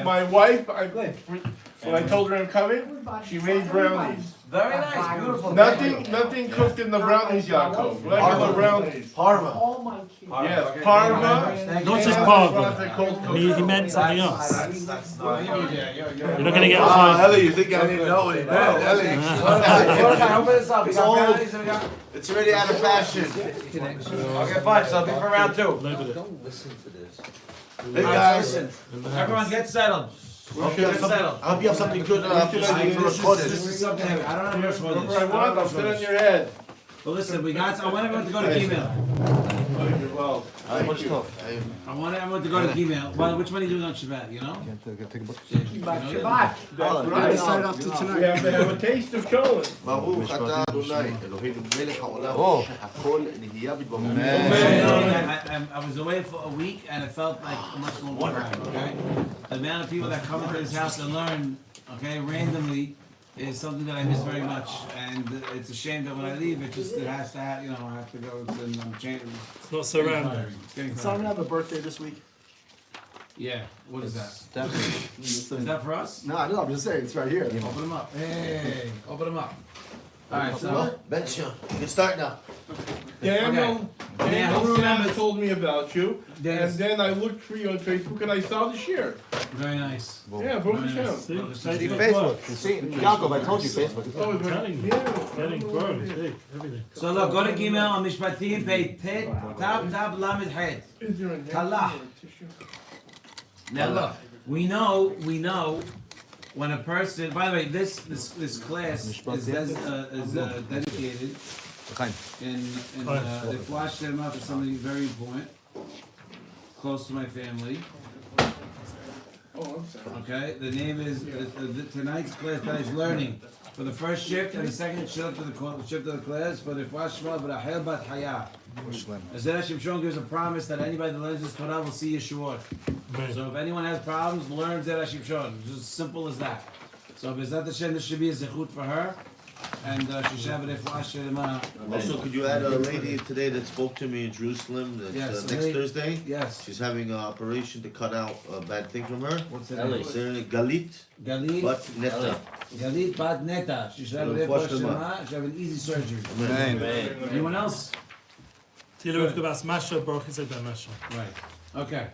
My wife, when I told her I'm coming, she made brownies. Very nice, beautiful. Nothing cooked in the brownies, Yaakov. Regular brownies. Parma. All my kids. Yes, parma. Not just parma. He meant something else. You're not going to get Ellie, you think I didn't know what he meant? Ellie. It's old. It's already out of fashion. Okay, fine. So I'll be for round two. Don't listen to this. Hey guys, Everyone get settled. I hope you have something good after for Rosh Chodesh. This is something heavy. I don't have Rosh Whatever I Chodesh. want, I'll sit on your head. But listen, I want everyone to go to Gmail. Well, thank you. I want everyone to go to Gmail. Well, which one are you doing on Shabbat, you know? Shabbat. That's right. We have to have a taste of Cholent. ברוך אתה אדוני, אלוהינו מלך העולם, שהכל נהיה בדברו. I was away for a week and it felt like a much longer time, okay? The amount of people that come into this house and learn, okay, randomly, is something that I miss very much, and it's a shame that when I leave, it has to have, I have to go, and I'm changing. It's not so random. It's Someone have a birthday this week? Yeah, what is that? Definitely. Is that for us? No, I'm just saying, it's right here. Open them up. Hey, open them up. Alright, so. Bencha, you can start now. Daniel remembers- told me about you, Dennis. and then I looked for you on Facebook and I saw the share. Very nice. Yeah, Baruch Very Hashem. nice. See? Facebook. You see, Yaakov, I told you Facebook. Oh, it's Getting grown, big, everything. So look, go to Gmail on Mishpatim, pay Tab Lamed Het. Is there a Talah. Now look, we know when a person. By the way, this class is dedicated in the flash them up is something very important, close to my family. Oh, I'm sorry. Okay, the name is tonight's class that is learning for the first shift and the second shift of the class for the Fashma B'Rachel Bat Haya. Zera Shimshon gives a promise that anybody that learns this Torah will see Yeshuot. So if anyone has problems, learn Zera Shimshon. It's just as simple as that. So B'ezrat Hashem, this should be a zechut for her, and she should have a refuah shelema. Also, could you add a lady today that spoke to me in Jerusalem that's Yes, a next lady- Thursday? Yes. She's having an operation to cut out a bad thing from her. What's her name? Sarah Galit, Galit. but Netta. Galit Bat Neta. She should have a refuah shelema. She should have an easy surgery. Anyone else? Tilo with the bas masha, Baruch is ben masha. Right. Okay.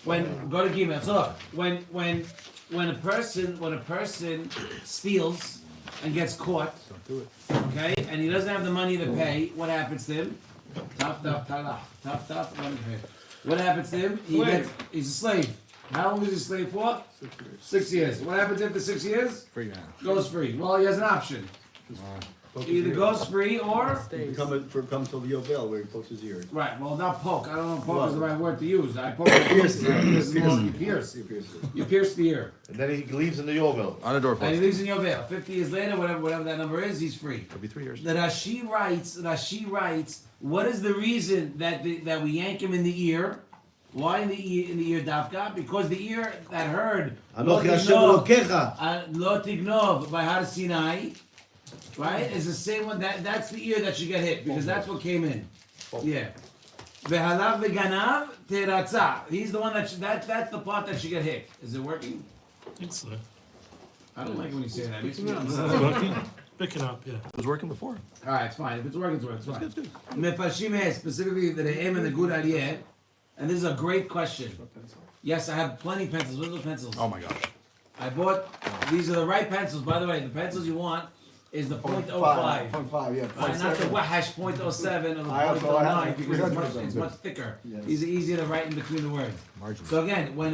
When go to Gmail. So look, when a person steals and gets caught, okay, and he doesn't have the money to pay, what happens to him? Tough. What happens to him? He's a slave. How long is he a slave for? 6 years. What happens after 6 years? Free man. Goes free. Well, he has an option. He either goes free or Come till the Yovel where he pokes his ears. right. Well, not poke. I don't know if poke is the right word to use. I poke. You pierce. You pierce the ear. And then he leaves in the Yovel. On a And doorpost. he leaves in your veil. 50 years later, whatever that number is, he's free. It'll be 3 years. The Rashi writes, what is the reason that we yank him in the ear? Why in the ear Dafka? Because the ear that heard Anochi Hashem Elokecha. Lo Tignov by Har Sinai, right? Is the same one that's the ear that should get hit because that's what came in. Yeah. Vehalav veganav teratza. He's the one that's the part that should get hit. Is it working? I think so. I don't like it when you say that. It makes me It's upset. working. Picking up, yeah. It was working before. All right, it's fine. If it's working, it's working. It's fine. Mefashim has specifically the Re'em and the Good Aliyah, and this is a great question. Yes, I have plenty of pencils. What are those pencils? Oh my gosh. I bought. These are the right pencils, by the way. The pencils you want is the .05. 0.5, yeah. Not the Wahash .07 or the I have .09 because 300 it's much thicker. Yes. It's easier to write in between the words. Margins. So again, when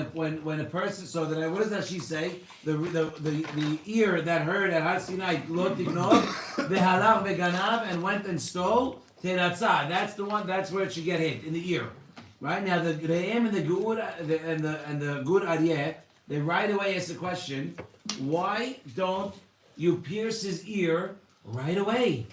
a person, so that what does that she say? The ear that heard at Har Sinai lo tignov v'halav v'ganav and went and stole teratza. That's the one. That's where it should get hit in the ear. Right now, the Re'em and the Gud and the Gud Aryeh, they right away ask the question: why don't you pierce his ear right away?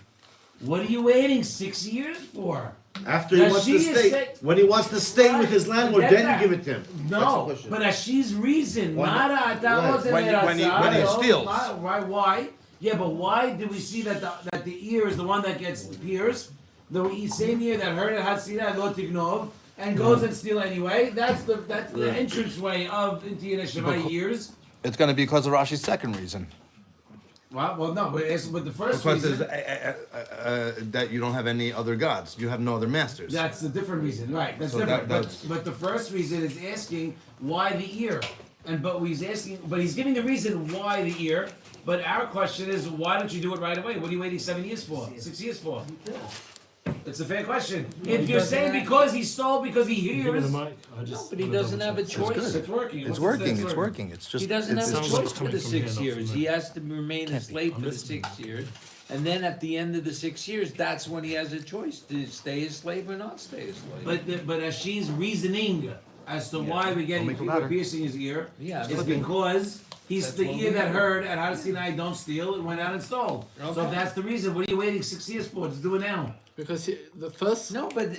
What are you waiting 6 years for? After he Now wants she to is stay, say- when he wants to stay with his landlord, Forget then that. you give it to him. That's the No, question. but Ashi's reason, Why not? Nara, that Right. wasn't When he steals. Why? Yeah, but why did we see that the ear is the one that gets pierced? the same ear that heard at Har Sinai lo tignov and goes and steal anyway. That's the entranceway of into Yeshuot years. It's going to be because of Rashi's second reason. Well, no, but the first Because reason. that you don't have any other gods. You have no other masters. That's a different reason, right? That's So different. that's- But the first reason is asking why the ear, but he's giving the reason why the ear. But our question is, why don't you do it right away? What are you waiting 7 years for? 6 years for? It's a fair question. If you're saying because he stole, because he Give me the hears, mic. I just But he wanna doesn't double have a check. choice. it's working. It's What's working. the It's word? working. It's just. He doesn't have it's a just- choice for coming the from 6 here, not years. from He there. has to remain a slave for the 6 years. And then at the end of the 6 years, that's when he has a choice to stay a slave or not stay a slave. But as she's reasoning as to why we're getting Don't make it people matter. piercing his ear, Yeah, it's but- because he's That's the what ear we that do. heard at Har Sinai don't steal and went out and stole. So if Okay. that's the reason, what are you waiting 6 years for? Just do it now. Because the first. No, but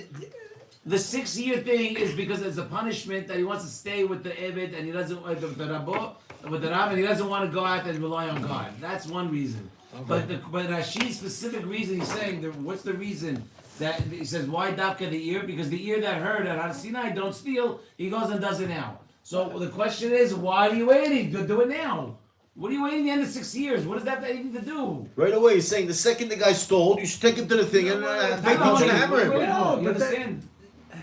The 6 year thing is because it's a punishment that he wants to stay with the Evid and he doesn't with the Rabbo, with the Rab, and he doesn't want to go out and rely on God. That's one reason. But Rashi's specific reason, he's saying, what's the reason that he says why Dafka the ear? Because the ear that heard at Har Sinai don't steal, he goes and does it now. So the question is, why are you waiting? Do it now. What are you waiting the end of 6 years? What does that have anything to do? Right away, he's saying the second the guy stole, you should take him to the thing and take him to hammer him. No, you understand?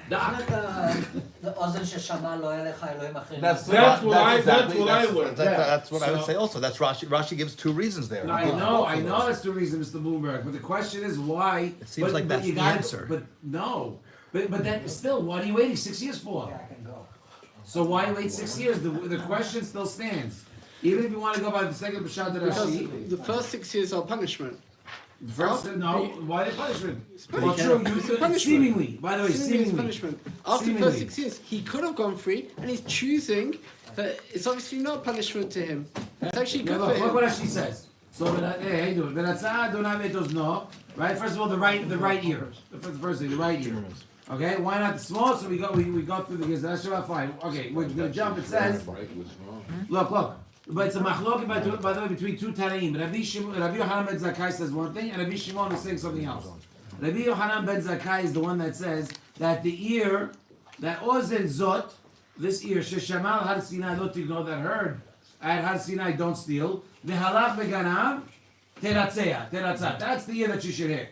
Doc. That's what I learned. That's what I would say also. That's Rashi. Rashi gives two reasons there. I know that's the reason, Mr. Bloomberg. But the question is why. It seems like that's you the gotta- answer. But no, but then still, what are you waiting 6 years for? So why wait 6 years? The question still stands. Even if you want to go by the second Parshat Because Rashi, the first 6 years are punishment. first no, why the punishment? Well, punishment. true, It's a punishment. seemingly. By the way, Seemingly it's seemingly. punishment. After the Seemingly. first 6 years, he could have gone free, and he's choosing that it's obviously not punishment to him. It's actually Yeah, good look, for look him. what Rashi says. So, hey, how you doing? V'natzah Adonai ve'tos no. Right. First of all, the right ear. The first thing, the right ear. Okay. Why not the small? So we go through the gears. That's Shabbat fine. Okay. We're gonna jump. It says, look. But it's a machloket by the way between two Tanaim. Rabbi Yochanan ben Zakkai says one thing, and Rabbi Shimon is saying something else. Rabbi Yochanan ben Zakkai is the one that says that the ear, that ozen zot, this ear, sheshamal Har Sinai lo tigno, that heard at Har Sinai don't steal, v'halach v'ganav teratzea. That's the ear that you should hear.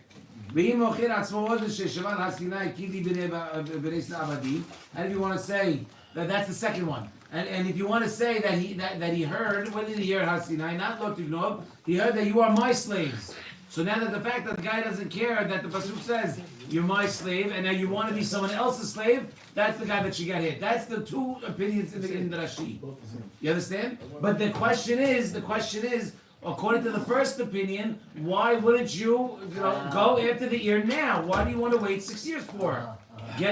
V'im mochir atzmo ozen sheshamal Har Sinai kili b'nei abadim. And if you want to say that that's the second one. And if you want to say that he heard, what did he hear at Har Sinai? Not lo tignob. He heard that you are my slaves. So now that the fact that the guy doesn't care that the pasuk says you're my slave, and now you want to be someone else's slave, that's the guy that should get hit. That's the two opinions in the Rashi. You understand? But the question is, according to the first opinion, why wouldn't you go after the ear now? Why do you want to wait 6 years for?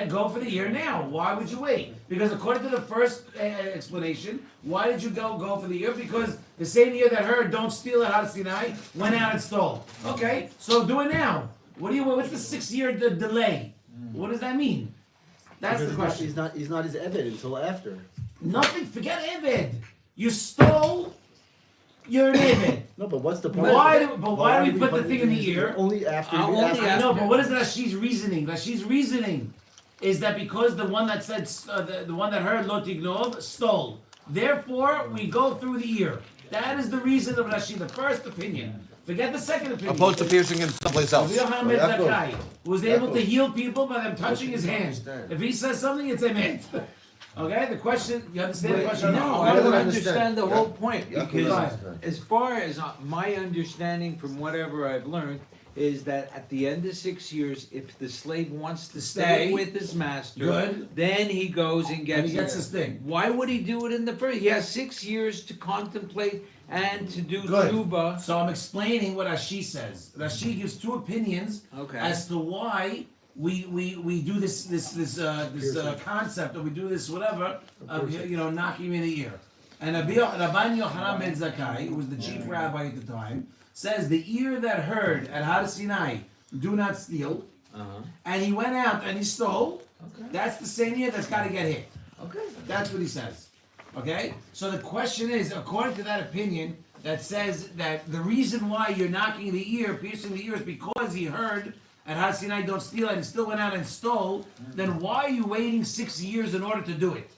Go for the ear now. Why would you wait? Because according to the first explanation, why did you go for the ear? Because the same ear that heard "Don't steal" at Har Sinai went out and stole. Okay, so do it now. What's the 6 year delay? What does that mean? That's the question. He's not his Evid until after. Nothing. Forget Eved. You stole. You're an Eved. No, but what's the point? Why do we put the thing in the ear? Only after. Only after. I know, but what is Rashi's reasoning? Rashi's reasoning is that because the one that said the one that heard Lo Tignov stole, therefore we go through the ear. That is the reason of Rashi. The first opinion. Forget the second opinion. Opposed to piercing him someplace else. Rabbi Yochanan ben Zakkai was able to heal people by them touching his hand. If he says something, it's amen. Okay, the question. You understand the question? No, I don't understand the whole point, because Right. as far as my understanding from whatever I've learned is that at the end of 6 years, if the slave wants to Stay. stay with his master, Good. then he goes and And gets he gets his thing. Why would he do it in the first? He has 6 years to contemplate and to do Good. tshuva. So I'm explaining what Rashi says. Rashi gives two opinions Okay. as to why we do this concept, or we do this whatever of knocking him in the ear. And Rabban Yochanan ben Zakkai, who was the chief rabbi at the time, says the ear that heard at Har Sinai, do not steal, and he went out and he stole. Okay. That's the same ear that's got to get hit. Okay. That's what he says. Okay? So the question is, according to that opinion that says that the reason why you're knocking the ear, piercing the ear, is because he heard at Har Sinai, don't steal, and still went out and stole, then why are you waiting 6 years in order to do it?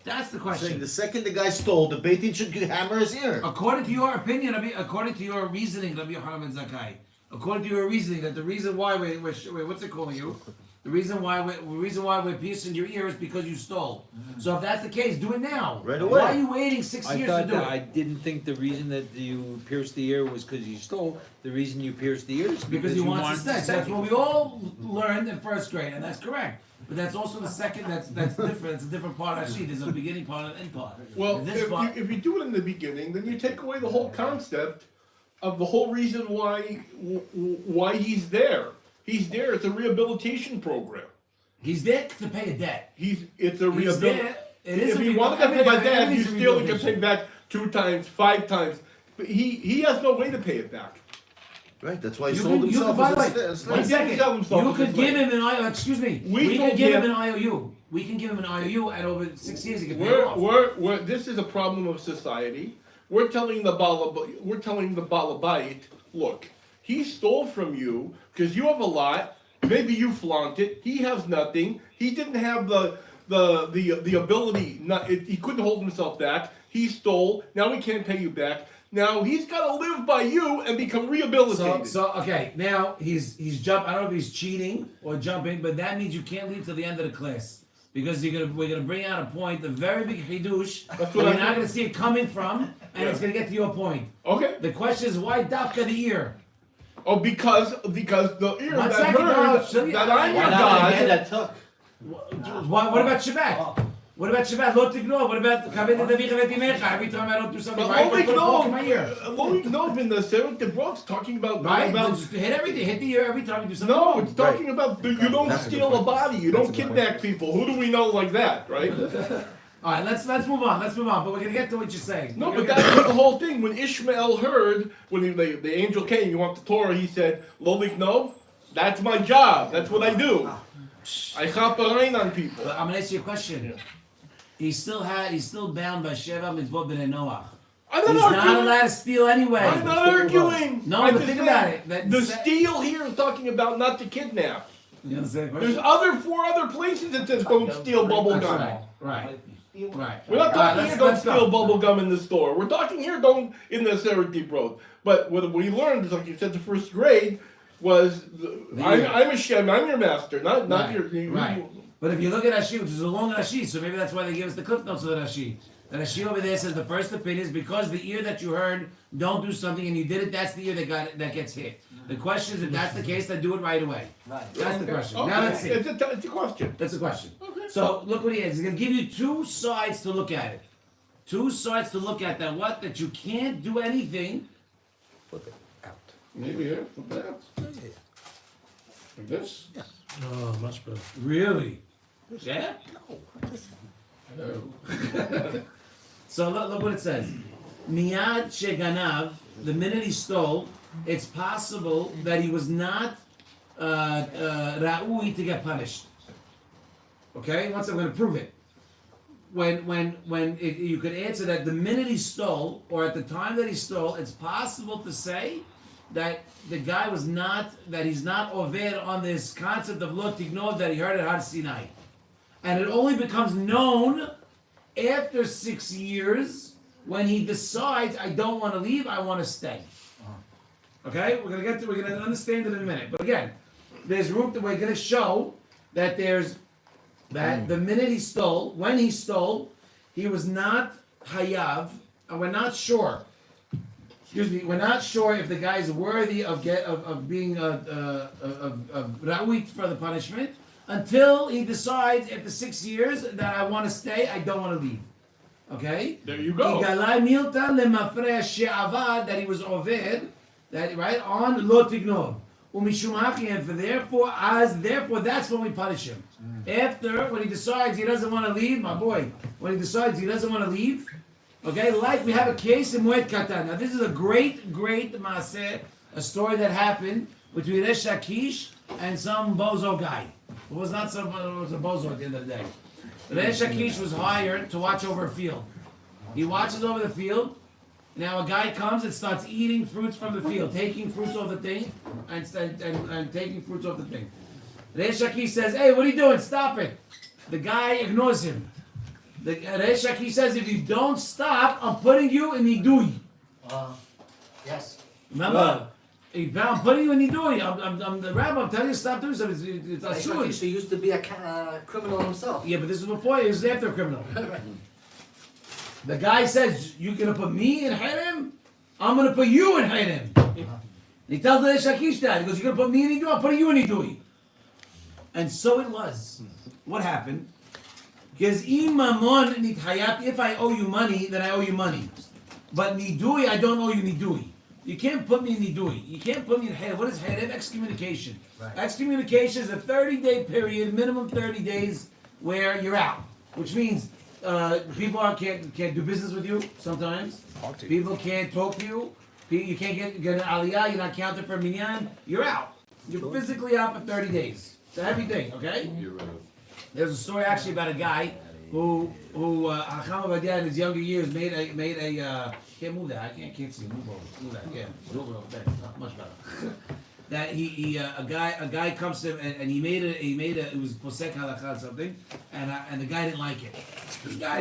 That's the Saying question. the second the guy stole, the Beit Din should hammer his ear. According to your opinion, according to your reasoning, Rabbi Yochanan ben Zakkai, according to your reasoning, that the reason why we're what's it calling you? The reason why we're piercing your ear is because you stole. So if that's the case, do it now. Right away. Why are you waiting 6 I years to thought do that, it? I didn't think the reason that you pierced the ear was because you stole. The reason you pierced the ear is Because he wants wanted to stay. So that's what we all learned in first grade, and that's correct. But that's also the second. That's different. It's a different part of Rashi. There's a beginning part and an end part. Well, This part, if you do it in the beginning, then you take away the whole concept of the whole reason why he's there. He's there. It's a rehabilitation program. he's there to pay a debt. It's a He's rehabilitation. there. It is If a you wanted to pay my dad, you everything's a still can pay rehabilitation. back 2 times, 5 times. But he has no way to pay it back. Right, that's why he You sold could, himself by the as way, a one slave. He didn't sell second. himself You as a could give slave. him an IOU. Excuse me. We We told could give him him- an IOU. We can give him an IOU, and over 6 years he can pay it off. This is a problem of society. We're telling the balabait, look, he stole from you because you have a lot. Maybe you flaunt it. He has nothing. He didn't have the ability. He couldn't hold himself back. He stole. Now he can't pay you back. Now he's got to live by you and become rehabilitated. So okay, now he's jump. I don't know if he's cheating or jumping, but that means you can't leave till the end of the class because we're gonna bring out a point, a very big chidush. That's You're what not gonna see it coming from, and it's Yeah. gonna get to your point. Okay. The question is why dafka the ear? Oh, because the ear One that second, no, heard show you- that I'm your Why not the hand God. that took? What about Shabbat? What about Shabbat? Lo tignov. What about kaved davicha v'timecha? Every time I don't do something But right, I Loic put a poke in my ear. Nov in the Seventh Debrot's talking about Right? about. Just hit everything. Hit the ear every time you do something No, wrong. it's talking about you don't That's a good steal a point. body, you don't kidnap people. Who do we know like that, right? All right, let's move on. Let's move on. But we're gonna get to what you're saying. No, We're but gonna that's the whole thing. When Ishmael heard, when the angel came, you want the Torah, he said, Lolik Nov, that's my job. That's what I do. I chaperine on people. But I'm gonna ask you a question. He's still bound by Sheva Mitzvot B'nai Noach. I'm He's not not arguing. allowed to steal anyway. I'm not arguing. No, I'm but just think saying, about it. That- The steal here is talking about not to kidnap. You understand the There's question? 4 other places that says don't steal bubble That's gum. right. Right. We're not All right, talking let's- here don't let's go. steal bubble gum in the store. We're talking here don't in the Serendip Road. But what we learned is like you said the first grade was I'm a Shem, I'm your master, not Right, your right. But if you look at Rashi, which is a long Rashi, so maybe that's why they give us the cliff notes of the Rashi. The Rashi over there says the first opinion is because the ear that you heard don't do something and you did it, that's the ear that gets hit. The question is if that's the case, then do it right away. That's the question. Okay, Now let's see. it's a question. That's the question. So look what he is. He's going to give you 2 sides to look at it. 2 sides to look at that. What? That you can't do anything. Maybe here, perhaps. Like this? Oh, much better. Really? Yeah? So look what it says. Miyad sheganav, the minute he stole, it's possible that he was not ra'ui to get punished. Okay? Once I'm going to prove it. You could answer that the minute he stole, or at the time that he stole, it's possible to say that the guy was not, that he's not over on this concept of lo tignov that he heard at Har Sinai. And it only becomes known after 6 years when he decides, I don't want to leave, I want to stay. Okay? We're gonna understand it in a minute. But again, there's room that we're gonna show that the minute he stole, when he stole, he was not hayav, and we're not sure. Excuse me, we're not sure if the guy is worthy of being ra'uit for the punishment until he decides after 6 years that I want to stay, I don't want to leave. Okay? There you go. Igalai milta lemafreh she'avad, that he was oved, that right on lo tignov. Umishum haki, and therefore that's when we punish him. After, when he decides he doesn't want to leave, my boy, when he decides he doesn't want to leave, okay, like we have a case in Moed Katan. Now this is a great maaseh, a story that happened between Resh Lakish and some bozo guy. It was not some, it was a bozo at the end of the day. Resh Lakish was hired to watch over a field. He watches over the field, Now a guy comes and starts eating fruits from the field, taking fruits off the thing, and taking fruits off the thing. Reish Lakish says, "Hey, what are you doing? Stop it!" The guy ignores him. The Reish Lakish says, "If you don't stop, I'm putting you in Nidui." Yes. Remember? I'm putting you in Nidui. I'm the rabbi. I'm telling you to stop doing something. It's asur. He used to be a criminal himself. Yeah, but this is before he was after a criminal. The guy says, "You're gonna put me in Harem? I'm gonna put you in Harem." He tells the Shakish that. He goes, "You're gonna put me in Nidui? I'm putting you in Nidui." And so it was. What happened? Because if I owe you money, then I owe you money. But Nidui, I don't owe you Nidui. You can't put me in Nidui. You can't put me in Harem. What is Harem? Excommunication. Right. Excommunication is a 30-day period, minimum 30 days, where you're out. Which means people can't do business with you sometimes. People can't talk to you. You can't get an aliyah. You're not counted for minyan. You're out. You're physically out for 30 days. It's a heavy thing, okay? There's a story actually about a guy who Hacham Ovadia in his younger years made a can't move that. I can't see. Move over. Move that. Yeah. Move over there. Much better. That a guy comes to him and he made a it was posek halakha or something, and the guy didn't like it.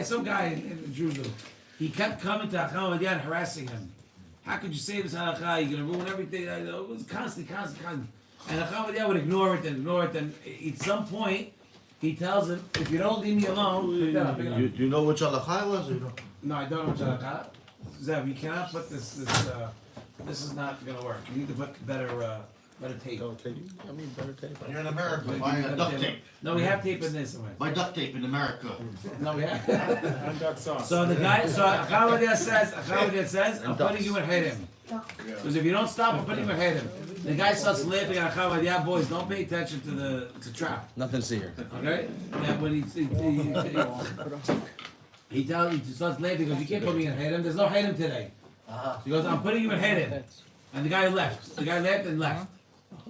Some guy in Jerusalem, he kept coming to Hacham Ovadia and harassing him. How could you say this halakha? You're gonna ruin everything. It was constant. And Hacham Ovadia would ignore it. And at some point, he tells him, "If you don't leave me alone, pick that up, pick it up." You know which halakha it was? Or no? No, I don't know which halakha. Zev, you cannot put this. This is not gonna work. You need to put better tape. You're in America. Buy duct tape. No, we have tape in this somewhere. Buy duct tape in America. No, we have. So the guy, Hacham Ovadia says, "I'm putting you in Harem." Because if you don't stop, I'm putting you in Harem. The guy starts laughing at Hacham Ovadia. Boys, don't pay attention to it's a trap. Nothing to see here. Okay? And when he starts laughing, he goes, "You can't put me in Harem. There's no Harem today." He goes, "I'm putting you in Harem." And the guy left. The guy left and left.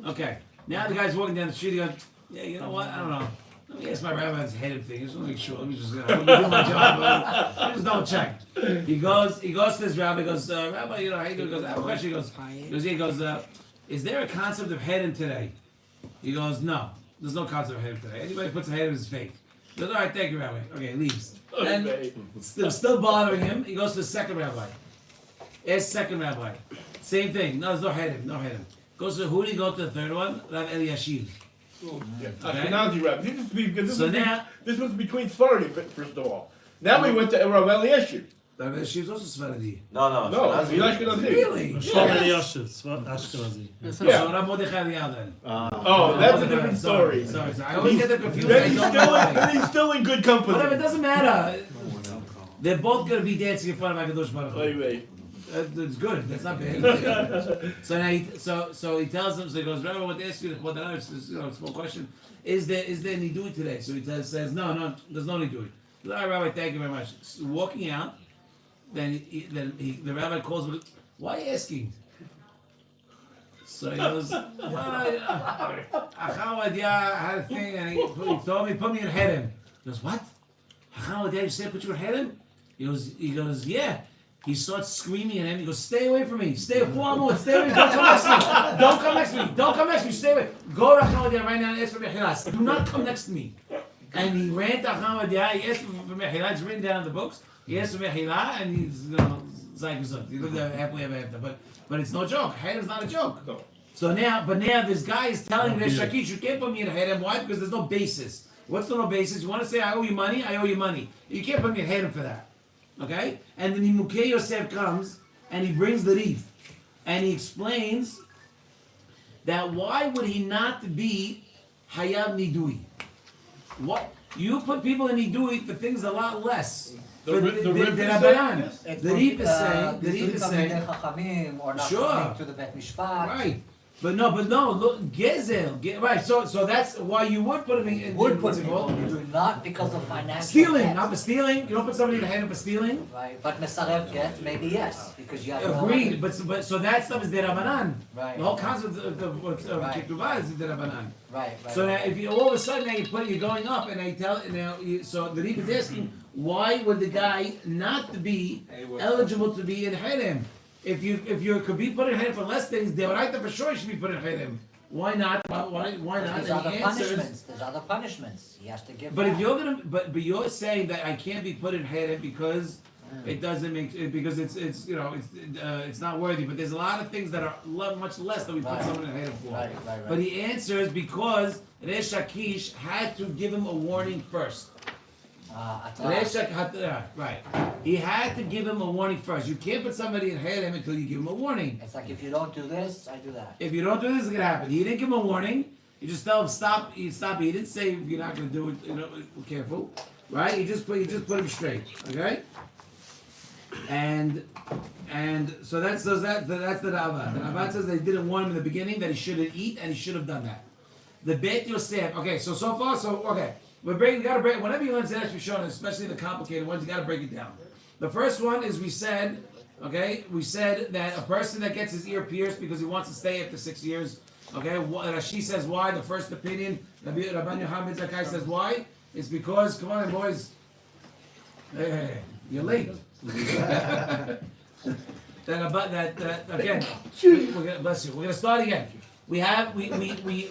Okay. Now the guy's walking down the street. He goes, "Yeah, you know what? I don't know. Let me ask my rabbi's Harem thing. Just want to make sure. Let me just do my job. Let me just double check." He goes to his rabbi. He goes, "Rabbi, you know, how you doing?" He goes, "I have a question." He goes, "Is there a concept of Harem today?" He goes, "No. There's no concept of Harem today. Anybody puts a Harem is fake." He goes, "All right, thank you, Rabbi." Okay, leaves. And still bothering him. He goes to the second rabbi. Asks second rabbi. Same thing. No, there's no Harem. Goes to who did he go to the third one? Rav Eliashiv. Ashkenazi rabbi. This was between Sephardim, first of all. Now we went to Rav Eliashiv. Rav Eliashiv is also Sephardi. No, he's Ashkenazi. Really? Shlomo Eliashiv, Ashkenazi. Yeah. Rav Mordechai Eliyahu then. Oh, that's a different story. Sorry. I always get them confused. Then he's still in good company. Whatever, it doesn't matter. They're both going to be dancing in front of HaKadosh Baruch Hu. Wait. That's good. That's not bad. So now he tells him. So he goes, "Rabbi, I want to ask you a small question. Is there nidui today?" So he says, "No, there's no nidui." All right, Rabbi, thank you very much. So walking out, then the rabbi calls him. "Why are you asking?" So he goes, "Hacham Ovadia had a thing, and he told me put me in Harem." He goes, "What? Hacham Ovadia, you said put you in Harem?" He goes, "Yeah." He starts screaming at him. He goes, "Stay away from me. Stay away. Stay away. Don't come next to me. Don't come next to me. Don't come next to me. Stay away. Go to Hacham Ovadia right now and ask for mechilas. Do not come next to me." And he ran to Hacham Ovadia. He asked for mechilah. It's written down in the books. He asked for mechilah, and he's zayk. He lived there happily ever after. But it's no joke. Harem's not a joke. No. So now this guy is telling Reish Lakish, "You can't put me in Harem." Why? Because there's no basis. What's the no basis? You want to say I owe you money? I owe you money. You can't put me in Harem for that. Okay? And then Nimukei Yosef comes and he brings the reef. And he explains that why would he not be Hayab Nidui? What? You put people in Nidui for things a lot less. The reef is saying, or not sure. coming to the Bet Mishpat. Right. But no, look, gezel, right? So that's why you would put him in. Would put what's it people, called? you do not because of financial Stealing, debt. not for stealing. You don't put somebody in the hand for stealing. Right, but Mesarev get, maybe yes, because you have no Agreed, money. but so that stuff is derabanan. Right. The whole concept of Right. ketubah is derabanan. Right, right. So that if you all of a sudden now you're going up and they tell so the Rebbe is asking why would the guy not be eligible to be in Hedem? If you could be put in Hedem for less things, they would like to for sure should be put in Hedem. Why not? Why not? There's And other he answers, punishments, there's other punishments, he has to give but if back. you're gonna, but you're saying that I can't be put in Hedem because it doesn't make because it's not worthy. But there's a lot of things that are much less that we put Right. someone in Hedem for. Right. But he answers because Resh Lakish had to give him a warning first. Resh Lakish, right. He had to give him a warning first. You can't put somebody in Hedem until you give him a warning. It's like if you don't do this, I do that. If you don't do this, it's gonna happen. He didn't give him a warning. You just tell him stop. He stop. He didn't say you're not gonna do it. Careful, right? He just put him straight. Okay. And so that's the Ravad. The Ravad says they didn't warn him in the beginning that he shouldn't eat, and he should have done that. The Beit Yosef. Okay, so far, okay. We gotta break. Whenever you learn Zera Shimshon, especially the complicated ones, you gotta break it down. The first one is we said that a person that gets his ear pierced because he wants to stay after 6 years. Okay, Rashi says why. The first opinion, Rabban Yochanan Zakai says why. It's because come on, boys. Hey, you're late. Again. We're gonna bless you. We're gonna start again. We have the Eved Ivri.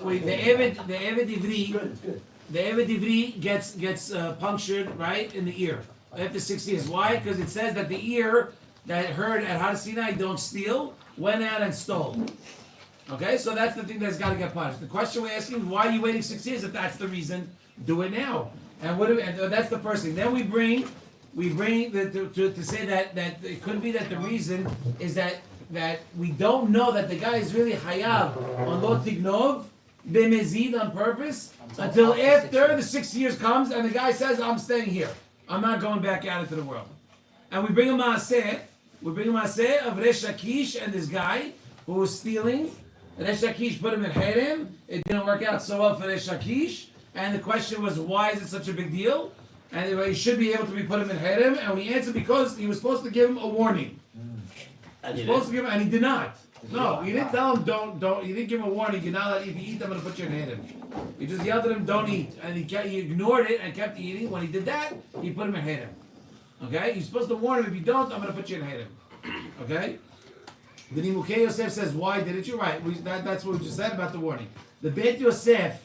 The Eved Ivri gets punctured right in the ear after 6 years. Why? Because it says that the ear that heard at Har Sinai don't steal went out and stole. Okay, so that's the thing that's got to get punished. The question we're asking is why are you waiting 6 years? If that's the reason, do it now. And that's the first thing. Then we bring to say that it could be that the reason is that we don't know that the guy is really hayav on lo tignov b'mezid on purpose until after the 6 years comes and the guy says I'm staying here. I'm not going back out into the world. And we bring a maaseh. We bring a maaseh of Resh Lakish and this guy who was stealing. Resh Lakish put him in Hedem. It didn't work out so well for Resh Lakish. And the question was, why is it such a big deal? And he should be able to be put him in Hedem. And we answered because he was supposed to give him a warning. And he did not. No, he didn't tell him don't. He didn't give him a warning. You're not allowed, if you eat, I'm going to put you in Hedem. He just yelled at him, don't eat. And he ignored it and kept eating. When he did that, he put him in Hedem. Okay? You're supposed to warn him, if you don't, I'm going to put you in Hedem. Okay? The Nimukei Yosef says, why didn't you? Right. That's what we just said about the warning. The Beit Yosef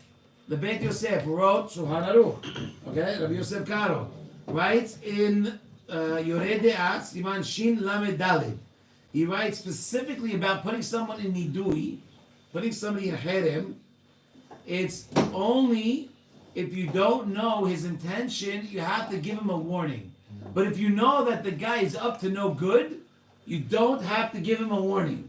wrote Shulchan Aruch. Okay? Rabbi Yosef Karo writes in Yoreh De'at, Siman Shin Lamed Daled. He writes specifically about putting someone in Nidui, putting somebody in Hedem. It's only if you don't know his intention, you have to give him a warning. But if you know that the guy is up to no good, you don't have to give him a warning.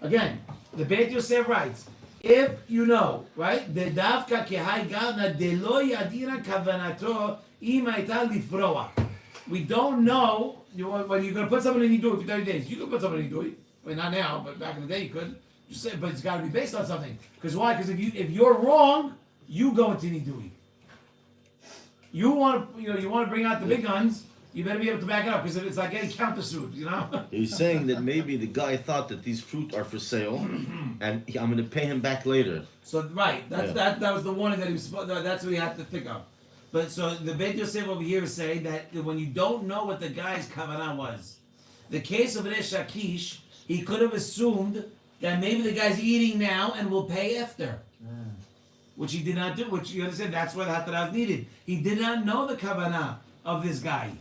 Again, the Beit Yosef writes, if you know, right? The davka kehai gavna de lo yadira kavanato im hayta lifroa. We don't know when you're going to put someone in Nidui for 30 days. You could put someone in Nidui. I mean, not now, but back in the day you could. Just say, but it's got to be based on something. Because why? Because if you're wrong, you go into Nidui. You want to bring out the big guns. You better be able to back it up because it's like getting countersued, you know. He's saying that maybe the guy thought that these fruit are for sale, and I'm going to pay him back later. So right, that was the warning that he was. That's what he had to think of. But so the Beit Yosef over here is saying that when you don't know what the guy's kavanah was, the case of Resh Lakish, he could have assumed that maybe the guy's eating now and will pay after. Which he did not do, which you understand, that's where the Hatarah is needed. He did not know the kavanah of this guy.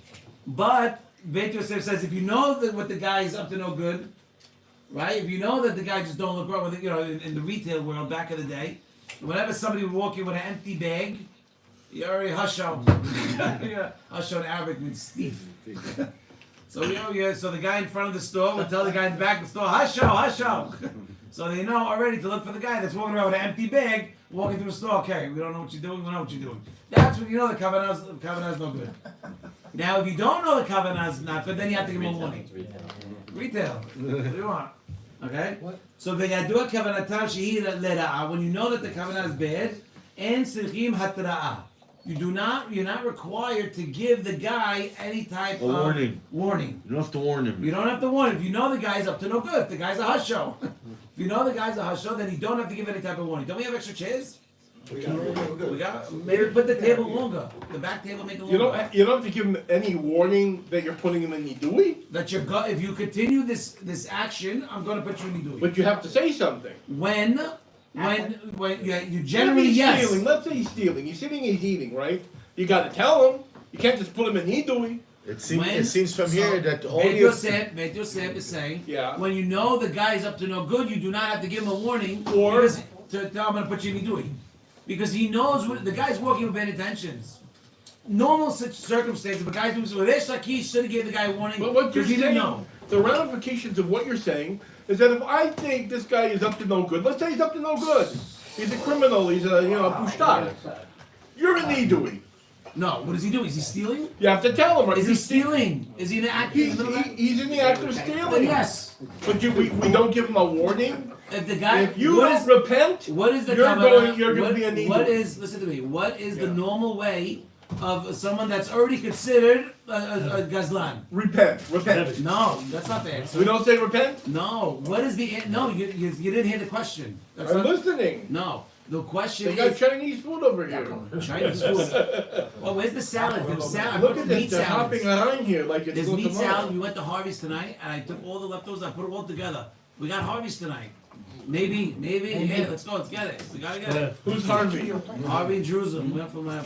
But Beit Yosef says, if you know that what the guy is up to no good, right? If you know that the guy just don't look right, with in the retail world back in the day, whenever somebody would walk in with an empty bag, you already hasho. Hasho in Arabic means thief. So so the guy in front of the store would tell the guy in the back of the store, hasho. So they know already to look for the guy that's walking around with an empty bag, walking through the store. Okay, we don't know what you're doing. We know what you're doing. That's when you know the kavanah is no good. Now, if you don't know the kavanah is not good, then you have to give him a warning. Retail. What do you want? Okay? So v'yadua kavanatam shehi lera'ah. When you know that the kavanah is bad, and tzrichim hatra'ah. You're not required to give the guy any type A of warning. You don't have to warn him. You don't have to warn him. If you know the guy's up to no good, if the guy's a husho. If you know the guy's a husho, then you don't have to give any type of warning. Don't we have extra chairs? We got. Maybe put the table longer. The back table make it longer. You don't have to give him any warning that you're putting him in nidui, That if you continue this action, I'm going to put you in nidui. but you have to say something. When you generally If he's yes. stealing, let's say he's stealing. He's sitting, he's eating, right? You got to tell him. You can't just put him in nidui. It seems from here that all Bet you Yosef is saying, Yeah. when you know the guy's up to no good, you do not have to give him a warning Or- because to tell him I'm going to put you in nidui. Because he knows the guy's working with bad intentions. Normal circumstances, if a guy's doing something, Resh Lakish should have gave the guy a warning But what you're because he didn't saying, know. the ramifications of what you're saying is that if I think this guy is up to no good, let's say he's up to no good, he's a criminal, he's a pushtak, you're in nidui. No, what is he doing? Is he stealing? You have to tell him. Right? Is he stealing? Is he in the act? He's in the act of Then stealing. yes. But we don't give him a warning. If the guy, If you what don't is- repent, What is the You're kavanah? going to be a needle. What is? Listen to me. What is the normal way of someone that's already considered a gazlan? repent. No, that's not the answer. We don't say repent. No. What is the? No, you didn't hear the question. That's I'm not, listening. no. The question They got is Chinese food over here. Chinese food. Well, where's the salad? The salad. I Look put at meat this. They're salads. hopping around here like it's There's no meat tomorrow. salad. We went to Harvey's tonight, and I took all the leftovers. I put it all together. We got Harvey's tonight. Maybe. Yeah, let's go. Let's get it. We gotta get it. Who's Harvey? Harvey in Jerusalem. We went for my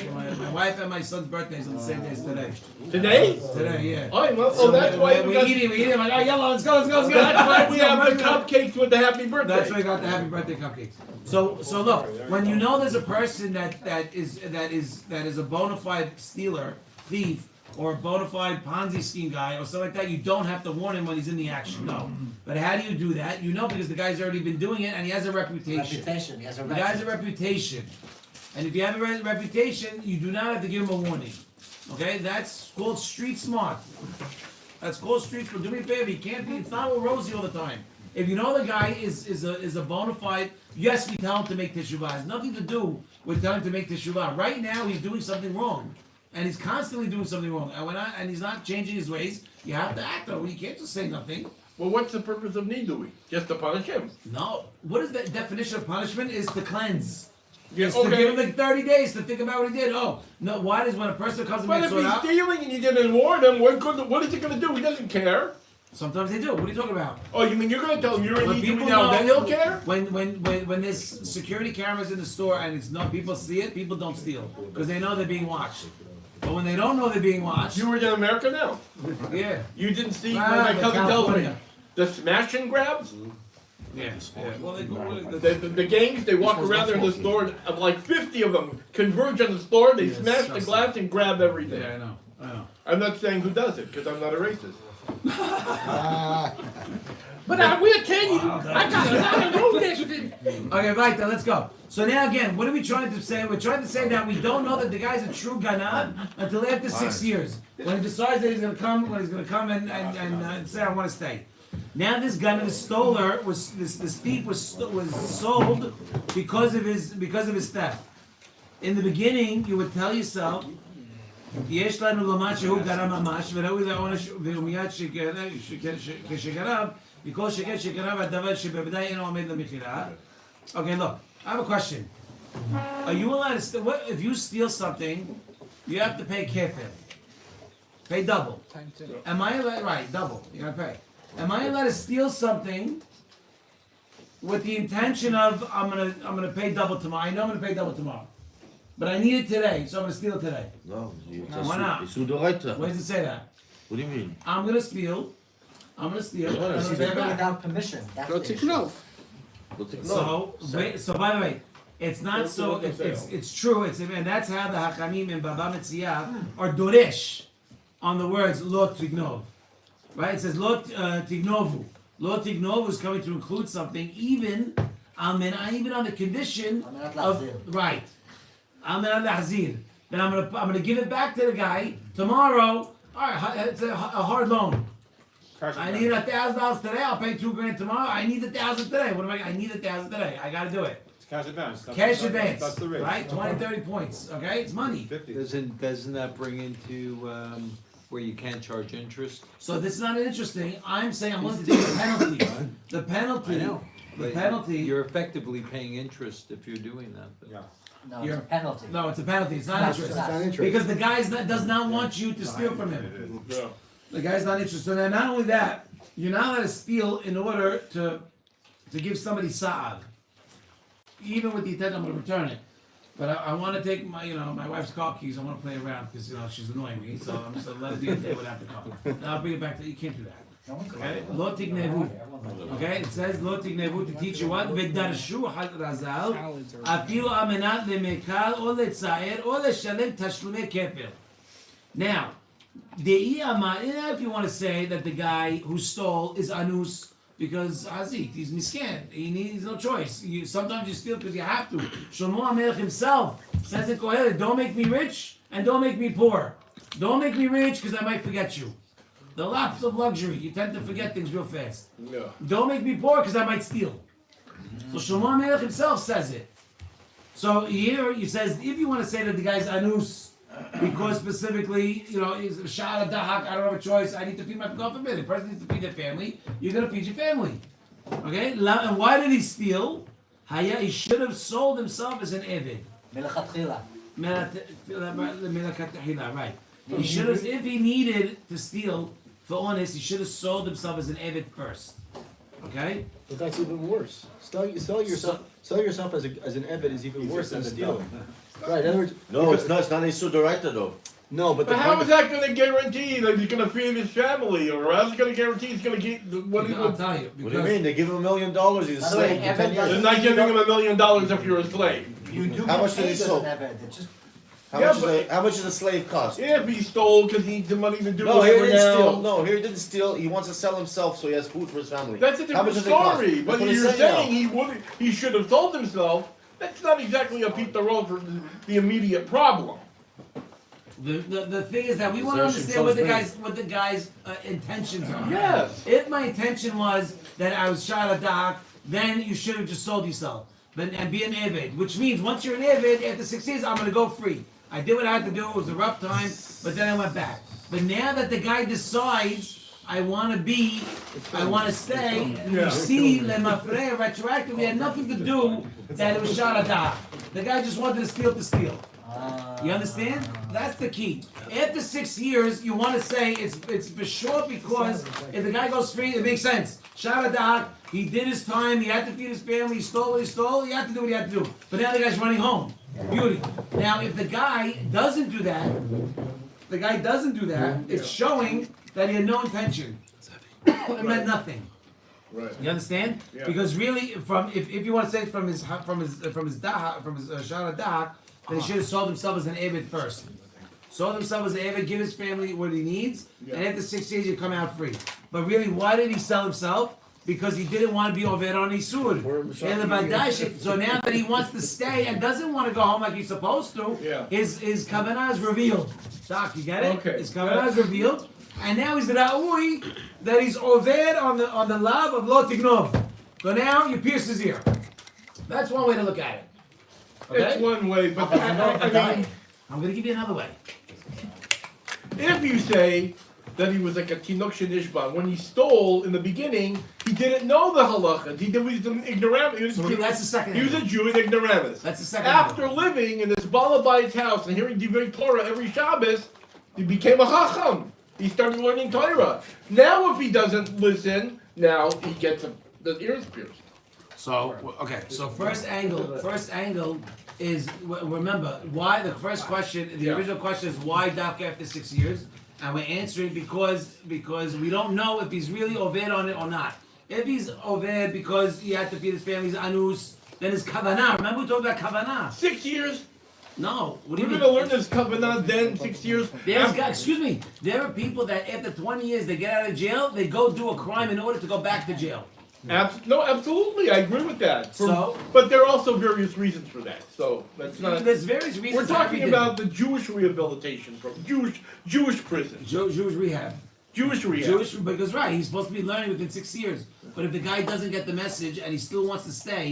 wife and my son's birthdays on the same day as today. Today? Today, yeah. Oh, that's why we we're got. eating. I'm like, oh, yellow, let's go. That's why we have the cupcakes with the happy birthday. That's why I got the happy birthday cupcakes. So look, when you know there's a person that is a bona fide stealer, thief, or a bona fide Ponzi scheme guy, or something like that, you don't have to warn him when he's in the action. No. But how do you do that? You know, because the guy's already been doing it and he has a reputation. Reputation, he has a The guy has a reputation. And if you have a reputation, you do not have to give him a warning. Okay? That's called street smart. That's called street smart. Do me a favor, you can't be, it's not all rosy all the time. If you know the guy is a bona fide, yes, we tell him to make teshuvah. It has nothing to do with telling him to make teshuvah. Right now, he's doing something wrong. And he's constantly doing something wrong. And he's not changing his ways. You have to act though. You can't just say nothing. Well, what's the purpose of nidui? Just to punish him. No. What is the definition of punishment? Is to cleanse. Yeah, It's to give him like 30 days to think about what he did. Oh, no, why does when a person comes to But make if he's out, stealing and you didn't warn him, what is he going to do? He doesn't care. sometimes they do. What are you talking about? Oh, you mean you're going to tell him you're in When nidui people now, know, then he'll care? When there's security cameras in the store and it's not people see it, people don't steal because they know they're being watched. But when they don't know they're being watched, You were in America now. yeah, You didn't see when Ah, my but cousin tells me California. the smash and grabs. yeah. Well, The gangs, they walk around there in the store, of like 50 of them converge on the store, they Yes, smash the trust glass and grab everything. Yeah, I know. I'm not saying who does it, because I'm not a racist. But we'll tell you, I got a lot of know this. Okay, right, then let's go. So now again, what are we trying to say? We're trying to say that we don't know that the guy's a true ganab until after 6 years. When he decides that he's gonna come, and say I want to stay. Now this gun, this stoler, this thief was sold because of his theft. In the beginning, you would tell yourself, יש לנו לומר שהוא גרם ממש וראוי לעונש ומיד כשגרם מכל שכן שגרם הדבר שבוודאי אינו עומד למכירה. Okay, look, I have a question. Are you allowed to what if you steal something, you have to pay kefir. Pay double. Am I allowed, right, double, you gotta pay. Am I allowed to steal something with the intention of I'm gonna pay double tomorrow? I know I'm gonna pay double tomorrow. But I need it today, so I'm gonna steal it today. No, Why not? it's udoraita. Where does it say that? What do you mean? I'm gonna steal. and I'm Stealing gonna pay it back. without permission, that's Go the to issue. Knov. So by the way, it's not so. It's true. And that's how the Hachamim in Baba Metzia are doresh on the words lo tignov, right? It says lo tignovu. Lo tignovu is coming to include something even on the condition of right. Then I'm gonna give it back to the guy tomorrow. All right, it's a hard loan. I need $1,000 today. I'll pay $2,000 tomorrow. I need $1,000 today. What am I need $1,000 today. I gotta do it. Cash advance. Cash advance. That's the rate. Right? 20, 30 points. Okay? It's money. 50. Doesn't that bring into, where you can't charge interest? So this is not interesting. I'm saying I'm willing to take the penalty. The penalty. I know. The But penalty. You're effectively paying interest if you're doing that. But- Yeah. No, it's a penalty. No, it's a penalty. It's not interest. It's not interest. Because the guy does not want you to steal from him. Yeah. The guy's not interested. So then not only that, you're not allowed to steal in order to give somebody sa'ad. Even with the intent I'm going to return it. But I want to take my wife's car keys. I want to play around because she's annoying me. So I'm just going to let it be a day without the car. Now I'll bring it back to you. Can't do that. Okay? Lo tignevu. Okay? It says lo tignevu to teach you what? V'darshu hal razal. Afilu amenat lemekal o letza'er o leshalem tashlumei kefir. Now, if you want to say that the guy who stole is anus because Hazit, he's miskan, he needs no choice. Sometimes you steal because you have to. Shlomo HaMelech himself says in Kohelet, don't make me rich and don't make me poor. Don't make me rich because I might forget you. The lapse of luxury, you tend to forget things real fast. Yeah. Don't make me poor because I might steal. So Shlomo HaMelech himself says it. So here he says, if you want to say that the guy's anus, because specifically, he's a sha'ar dahak, I don't have a choice, I need to feed my, God forbid, the person needs to feed their family, you're going to feed your family. Okay? And why did he steal? He should have sold himself as an eved. Melechatchila. Right. He should have, if he needed to steal, for honest, he should have sold himself as an eved first. Okay? But that's even worse. Sell yourself as an eved is even worse than stealing. Right. In other words, No, it's not. It's not a Sudoraita though. no, but But how is that going to guarantee that he's going to feed his family, or how's it going to guarantee he's going to get what he I'll would? tell you. What do you mean? They give him $1 million. He's a By the way, slave. for 10 Evan years. They're not giving him $1 million if you're a slave. You do How get much did he paid as sell? an eved. It just How much does a slave cost? If he stole because he needs the money to do No, here he whatever didn't now. steal. No, here he didn't steal. He wants to sell himself so he has food for his family. That's a How much different does it cost? story. That's But what you're he's saying saying he should have sold himself. That's not exactly a Pete the Road for the immediate problem. The thing is that we want to understand what the guy's intentions are. Yes. If my intention was that I was shot at Dak, then you should have just sold yourself and be an eved. Which means once you're an eved, after 6 years, I'm going to go free. I did what I had to do. It was a rough time, but then I went back. But now that the guy decides I want to stay, you see, Lemafre, retroactively, had nothing to do that it was shot at Dak. The guy just wanted to steal. You understand? That's the key. After 6 years, you want to say it's for sure because if the guy goes free, it makes sense. Sharadak, he did his time, he had to feed his family, he stole what he stole, he had to do what he had to do. But now the guy's running home. Beauty. Now, if the guy doesn't do that, it's showing that he had no intention. It meant nothing. Right. You understand? Yeah. Because really, if you want to say it from his sharadak, then he should have sold himself as an Eved first. Sold himself as an Eved, give his family what he needs, and after 6 years, you come out free. But really, why did he sell himself? Because he didn't want to be Oved on Isur. So now that he wants to stay and doesn't want to go home like he's supposed to, his kavanah is revealed. Doc, you get it? Okay. His kavanah is revealed, and now he's the Ra'ui that he's Oved on the love of Lo Tignov. So now you pierce his ear. That's one way to look at it. Okay? It's one way, but I mean, I'm going to give you another way. if you say that he was like a Tinok Shenishban, when he stole in the beginning, he didn't know the halachas. He was an ignoramus. That's the second He was a Jew in ignoramus. That's the second After living in this Balabait's house and hearing Divrei Torah every Shabbos, he became a Chacham. He started learning Torah. Now if he doesn't listen, now he gets the ears pierced. So, okay, so first angle is, remember, why the first question, the original question is why Dafka after 6 years? And we're answering because we don't know if he's really Oved on it or not. If he's Oved because he had to feed his family's anus, then it's Kavanah. Remember we talked about Kavanah. 6 years? No. What do you We're mean? going to learn this covenant then 6 years? Excuse me, there are people that after 20 years they get out of jail, they go do a crime in order to go back to jail. No, absolutely, I agree with that. So- but there are also various reasons for that. So that's not. There's various reasons. We're talking about the Jewish rehabilitation from Jewish prison. Jewish rehab. Jewish rehab. Because right, he's supposed to be learning within 6 years. But if the guy doesn't get the message and he still wants to stay,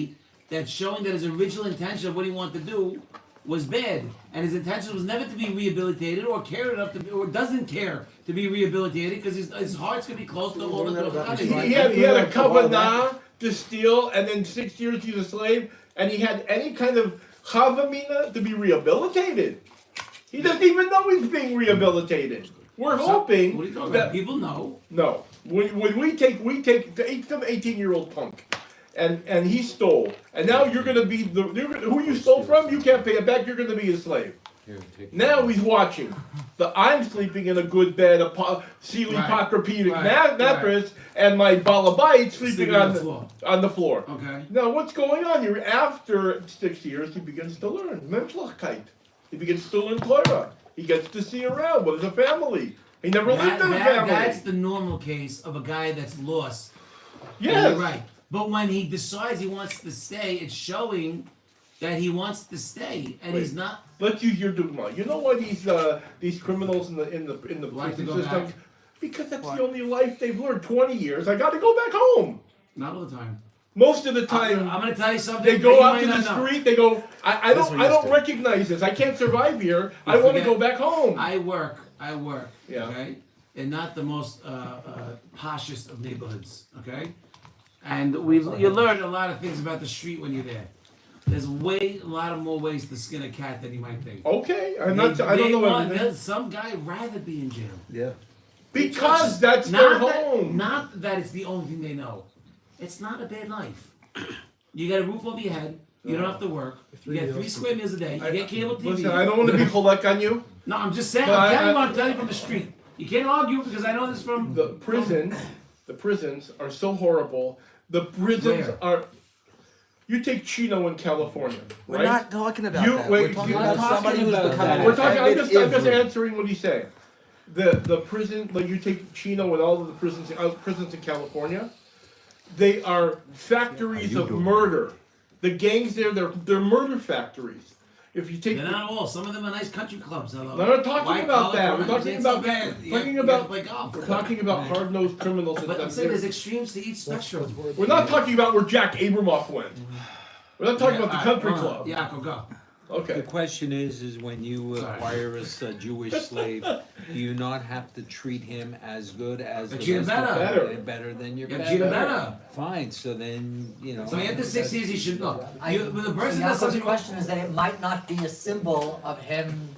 that's showing that his original intention of what he wanted to do was bad, and his intention was never to be rehabilitated or care enough to be, or doesn't care to be rehabilitated because his heart's gonna be close to all the He had a kavanah to steal, and then 6 years he's a slave, and he had any kind of chavamina to be rehabilitated. He doesn't even know he's being rehabilitated. We're hoping What are you talking that about? People know. no. When we take some 18-year-old punk, and he stole, and now you're gonna be who you stole from. You can't pay it back. You're gonna be a slave. Now he's watching. I'm sleeping in a good bed, a Sealy Pockerpedic mattress, and my balabite sleeping on the floor. Okay. Now what's going on here? After 6 years, he begins to learn Menschlichkeit. He begins to learn Torah. He gets to see around. What is a family? He never lived in a family. That's the normal case of a guy that's lost. Yes. You're right. But when he decides he wants to stay, it's showing that he wants to stay, and he's not. Let's use your dogma. You know why these criminals in the Like to prison go system? back. Because that's the only life they've learned. 20 years. I got to go back home. Not all the time. Most of the time, I'm gonna tell you something. they that go you out might to the not know. street. They go. I This one don't used to. recognize this. I can't survive here. I want to forget- go back home. I work. Yeah. Okay, in not the most poshest of neighborhoods. Okay, and you learn a lot of things about the street when you're there. There's a lot of more ways to skin a cat than you might think. Okay, I don't know everything. Some guy rather be in jail. Yeah. Because that's their Not that, home. not that it's the only thing they know. It's not a bad life. You got a roof over your head. You don't have to work. You get 3 square meals a day. You get cable TV. Listen, I don't want to be cholek on you. No, I'm just saying. But I'm telling you what I'm telling you from the street. You can't argue because I know this from The prisons are so horrible. The prisons Where? are. You take Chino in California, We're right? not talking about You- that. wait, We're talking you're about talking somebody who's about becoming that. We're talking. I'm independent just Ivri. answering what he's saying. The prison, like you take Chino and all of the prisons in California, they are factories of murder. The gangs there, they're murder factories. If you take, They're not all. Some of them are nice country clubs. Hello. we're not talking White about collar that. We're crimes talking ain't about so bad. You talking gotta about play golf. we're talking about hard-nosed criminals. But I'm saying there's extremes to each spectrum. We're not talking about where Jack Abramoff went. We're not talking about the country club. Yeah, go. The Okay. question is when you acquire a Jewish slave, do you not have to treat him as good as the But treat him rest of better. them? Better than your You gotta best? treat him better. Fine, so then, you know. So after 6 years, he should look. When the So person does Yaakov's something question is that it might not be a symbol of him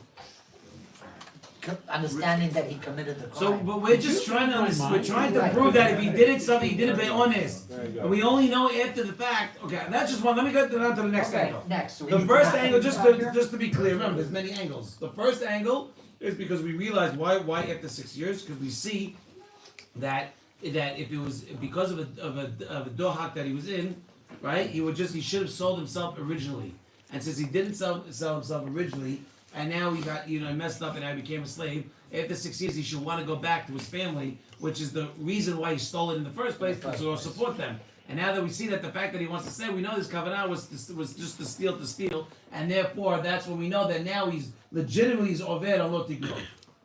understanding that he committed the So, crime. but we're just trying to we're trying to prove that if he did it something, he did it by honest. And we only know after the fact. Okay, that's just one. Let me go on to the next Okay, angle. next. So we The need to first back angle, up. just to be clear, remember, there's many angles. The first angle is because we realize why after 6 years, because we see that if it was because of a dohak that he was in, right, he should have sold himself originally. And since he didn't sell himself originally, and now he got messed up and now he became a slave. After 6 years, he should want to go back to his family, which is the reason why he stole it in the first place, to support them. And now that we see that the fact that he wants to say, we know this kavanah was just to steal, and therefore that's when we know that now he's legitimately over alot tigno.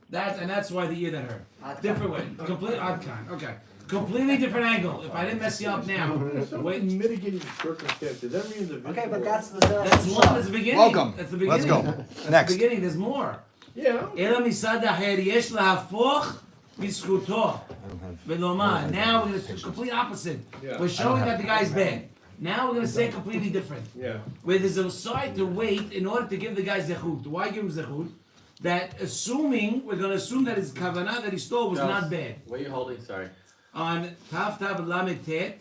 That's why the ear that hurt. Different way, complete adkan. Okay, completely different angle. If I didn't mess you up now, wait. Mitigating circumstances. Every individual. Okay, but that's the Zera That's one. Shimshon. That's the beginning. Welcome. That's the beginning. Let's go. That's Next. the beginning. There's more. Yeah. אלא מצד אחר יש להפוך בזכותו ולומר. Now we're going to complete opposite. Yeah. We're showing that the guy's bad. Now we're going to say completely different. Yeah. Where there's a side to wait in order to give the guy zechut. Why give him zechut? That we're going to assume that his kavanah that he stole was not bad. What are you holding? Sorry. On Tav Tav Lamed Tet,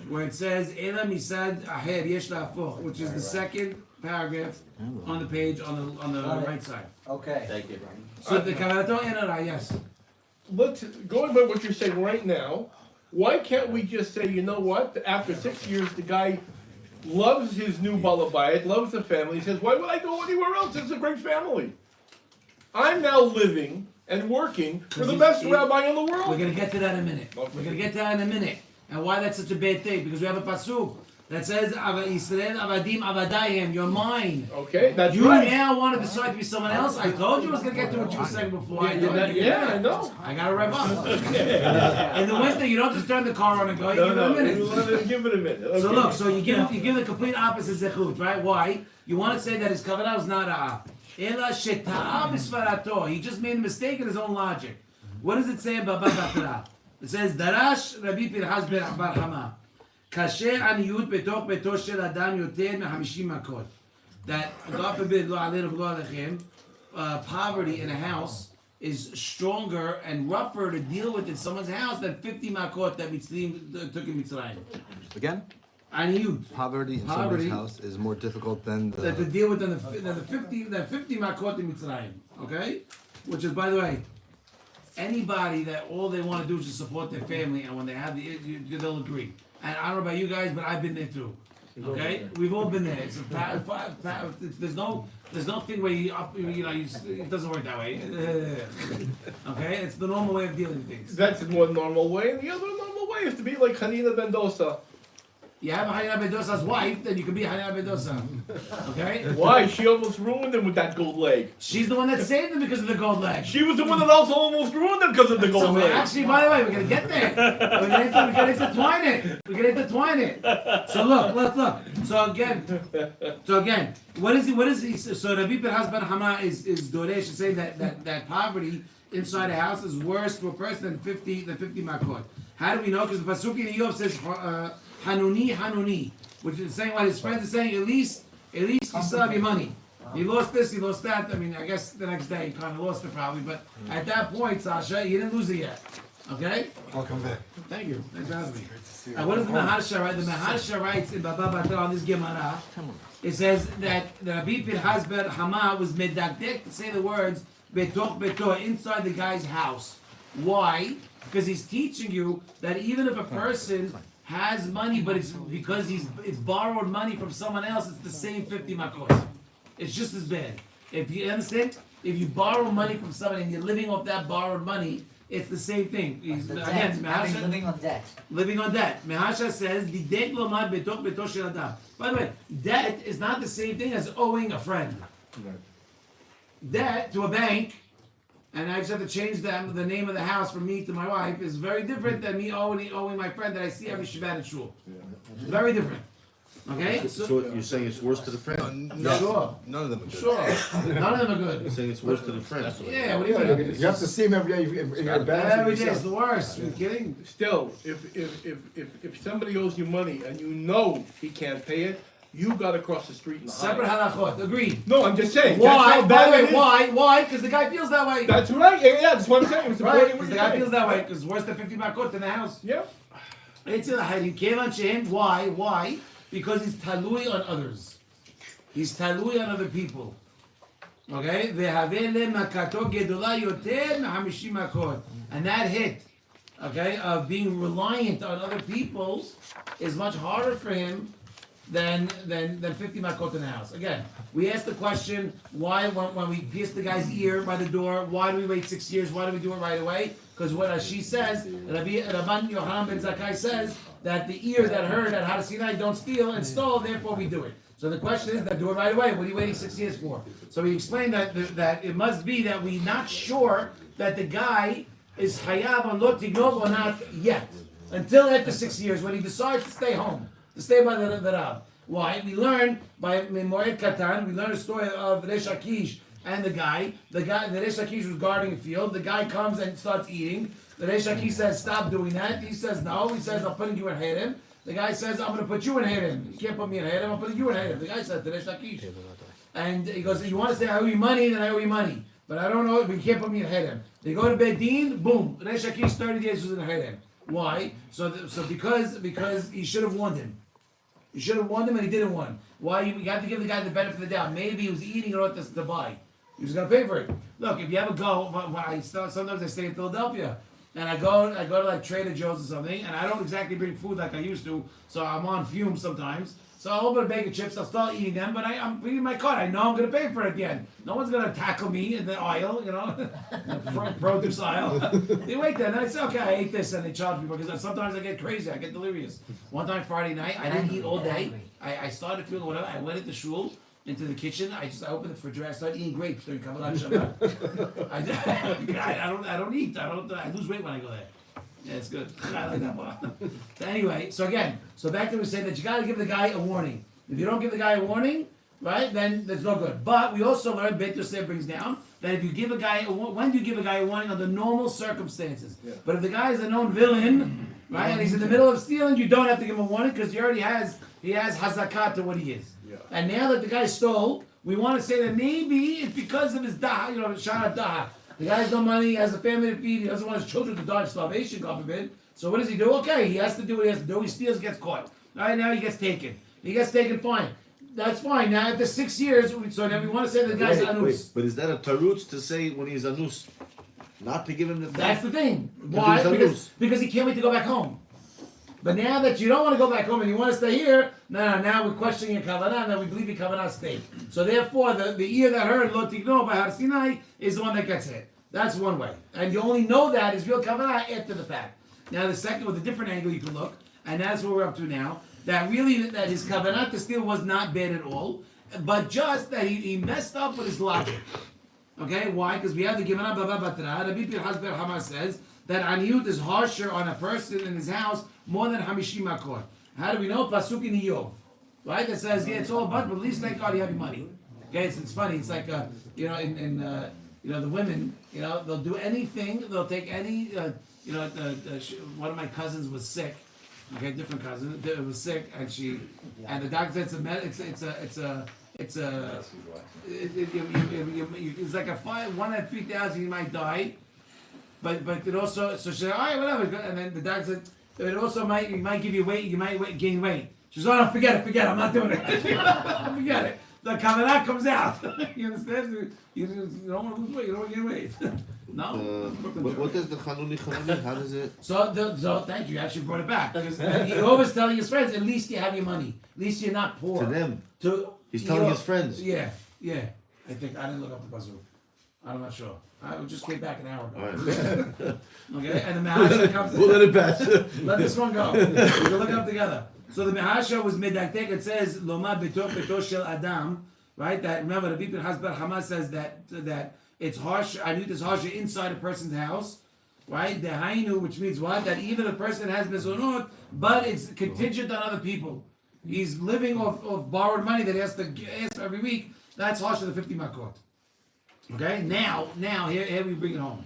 where it says Ela Misad Aher Yesh La'afoch, which is the second paragraph on the page on the right side. Okay. Thank you. So the Kavanato Enara, yes. Going by what you're saying right now, why can't we just say, you know what? After 6 years, the guy loves his new balabayit, loves the family. He says, why would I go anywhere else? It's a great family. I'm now living and working for the best rabbi in the world. We're gonna get to that in a minute. Okay. We're gonna get to that in a minute. And why that's such a bad thing? Because we have a pasuk. that says Yisrael Avadim Avadayim, you're mine. Okay, that's You right. now want to decide to be someone else? I told you I was going to get to what you were saying before. I told you. I know. I got to rev up. In the winter, you don't just turn the car on and go, you give it a minute. Give it a minute. So Okay. look, so you give the complete opposite zechut, right? Why? You want to say that his kavanah was not ela sheta'a b'svarato. He just made a mistake in his own logic. What does it say in Baba Batra? It says Darash Rabbi Pinchas ben Bar Hama. Kasher aniyut betok beto shel adam yoter me-50 makot. That God forbid lo aleinu v'lo alechem, poverty in a house is stronger and rougher to deal with in someone's house than 50 makot that Mitzrayim took in Mitzrayim. Again, Aniyut. poverty in Poverty. somebody's house is more difficult than That to the. deal with than the 50 makot in Mitzrayim. Okay? Which is, by the way, anybody that all they want to do is just support their family, and when they have they'll agree. And I don't know about you guys, but I've been there too. Okay, we've all been there. There's no thing where it doesn't work that way. Okay, it's the normal way of dealing with things. That's one normal way, and the other normal way is to be like Hanina Mendoza. You have a Hanina Mendoza's wife, then you can be Hanina Mendoza. Okay? Why? She almost ruined him with that gold leg. She's the one that saved him because of the gold leg. She was the one that also almost ruined him because of the gold So leg. actually, by the way, we're gonna get there. We're gonna intertwine it. We're gonna intertwine it. So look. So again, what is he? So Rabbi Pinchas ben Hama is Doresh is saying that poverty inside a house is worse to a person than 50 makot. How do we know? Because the pasuk in Yov says Hanuni, which is saying what his friends are saying. At least you still have your money. He lost this, he lost that. I mean, I guess the next day he kind of lost it probably, but at that point, Sasha, he didn't lose it yet. Okay? Welcome back. Thank you. Thanks for having me. What does the Maharsha write? The Maharsha writes in Baba Batra on this Gemara. It says that the Rabbi Pinchas ben Hama was medakdek to say the words betoch beto inside the guy's house. Why? Because he's teaching you that even if a person has money, but it's because it's borrowed money from someone else, it's the same 50 makos. It's just as bad. If you understand, if you borrow money from somebody and you're living off that borrowed money, it's the same thing. Living on debt. Living on debt. Mehasha says, "Didek lomad betok beto shel adam." By the way, debt is not the same thing as owing a friend. Debt to a bank, and I just have to change the name of the house from me to my wife, is very different than me owing my friend that I see every Shabbat at shul. Very different. Okay? So you're saying it's worse to the friend? Sure. None of them are good. Sure. None of them are You're good. saying it's worse to the friend. Yeah, what do you mean? You have to see him every day in your balance. Every day is the worst. Are you kidding? Still, if somebody owes you money and you know he can't pay it, you gotta cross the street and hide. Separate halachot. Agreed. No, I'm just saying. Why? That's By how the bad way, it is. why? Why? Because the guy feels that way. That's right. Yeah, that's what I'm saying. It's Right? supporting Because what the you're guy saying. feels that way. Because worse than 50 makot in the house. Yeah. It's a hiding. Why? Why? Because he's talui on others. He's talui on other people. Okay? And that hit, okay, of being reliant on other people is much harder for him than 50 makot in the house. Again, we asked the question, why when we pierce the guy's ear by the door, why do we wait 6 years? Why do we do it right away? Because what she says, Rabban Yohanan ben Zakkai says that the ear that heard at Har Sinai don't steal and stole, therefore we do it. So the question is that do it right away. What are you waiting 6 years for? So we explained that it must be that we're not sure that the guy is hayav on lo tignov or not yet. Until after 6 years when he decides to stay home, to stay by the Rab. Why? We learn by Memoed Katan, we learn a story of Resh Akish and the Resh Akish was guarding a field. The guy comes and starts eating. The Resh Akish says, stop doing that. He says, no. He says, I'm putting you in Harem. The guy says, I'm going to put you in Harem. You can't put me in Harem. I'm putting you in Harem. The guy said to Resh Akish. And he goes, you want to say I owe you money? Then I owe you money. But I don't know it, but you can't put me in Harem. They go to Bedin, boom. Resh Akish 30 days was in Harem. Why? So because he should have warned him. You should have warned him and he didn't warn. Why? You have to give the guy the benefit of the doubt. Maybe he was eating or to buy. He was going to pay for it. Look, if you have a go, sometimes I stay in Philadelphia. And I go to like Trader Joe's or something, and I don't exactly bring food like I used to, so I'm on fumes sometimes. So So I'll open a bag of chips, I'll start eating them, but I'm bringing my card. I know I'm going to pay for it at the end. No one's going to tackle me in the aisle, the front produce aisle. They wait there, and I say, okay, I ate this, and they charge me because sometimes I get crazy, I get delirious. One time Friday night, I didn't eat all day. I started feeling whatever. I went into shul, into the kitchen. I opened the refrigerator. I started eating grapes during Kabbalat Shabbat. I don't eat. I lose weight when I go there. Yeah, it's good. I like that one. So anyway, so back to we saying that you got to give the guy a warning. If you don't give the guy a warning, right, then there's no good. But we also learned, Beit Yosef brings down, that if you give a guy, when do you give a guy a warning? Under normal circumstances. Yeah. But if the guy is a known villain, right, and he's in the middle of stealing, you don't have to give him a warning because he has hazakah to what he is. Yeah. And now that the guy stole, we want to say that maybe it's because of his daha, shana daha. The guy has no money, he has a family to feed, he doesn't want his children to die of starvation, God forbid. So what does he do? Okay, he has to do what he has to do. He steals, gets caught. All right, now he gets taken. He gets taken, fine. That's fine. Now after 6 years, so then we want to say the guy's anus. But is that a tarutz to say when he's anus, not to give him the thing? That's the thing. Why? Because he can't wait to go back home. But now that you don't want to go back home and you want to stay here, now we're questioning your kavanah, and then we believe your kavanah stayed. So therefore, the ear that heard Lo Tigno by Har Sinai is the one that gets hit. That's one way. And you only know that is real kavanah after the fact. Now the second, with a different angle you can look, and that's what we're up to now, that his kavanah to steal was not bad at all, but just that he messed up with his logic. Okay, why? Because we have the Gemara Baba Batra, Rabbi Pinchas ber Hama says, that aniyut is harsher on a person in his house more than 50 makor. How do we know? Pasuk in Iyov, right? That says, yeah, it's all but at least thank God you have your money. Okay, it's funny. It's like the women, they'll do anything. They'll take any. One of my cousins was sick. Okay, different cousin. It was sick, and the doctor said it's like a 1 in 3,000 you might die. But it also, so she said, all right, whatever. And then the doctor said, it also might give you weight, you might gain weight. She said, oh, no, forget it, I'm not doing it. Forget it. The kavanah comes out. You understand? You don't want to lose weight, you don't want to gain weight. No? What does the chanuni, how does it? So thank you, you actually brought it back. Because he always telling his friends, at least you have your money. At least you're not poor. To them. He's telling his friends. Yeah. I think, I didn't look up the bazoo. I'm not sure. I just came back an hour ago. Right. Okay, and the Mahasha comes in. We'll let it pass. Let this one go. We'll look it up together. So the Mahasha was midaktek. It says, Loma beto shel Adam. Right? That, remember, the Bipin Hasbar Hamas says that it's harsh, anut is harsher inside a person's house. Right? The Hainu, which means what? That even a person has mizonot, but it's contingent on other people. He's living off borrowed money that he has to ask every week. That's harsher than 50 makot. Okay, now here we bring it home.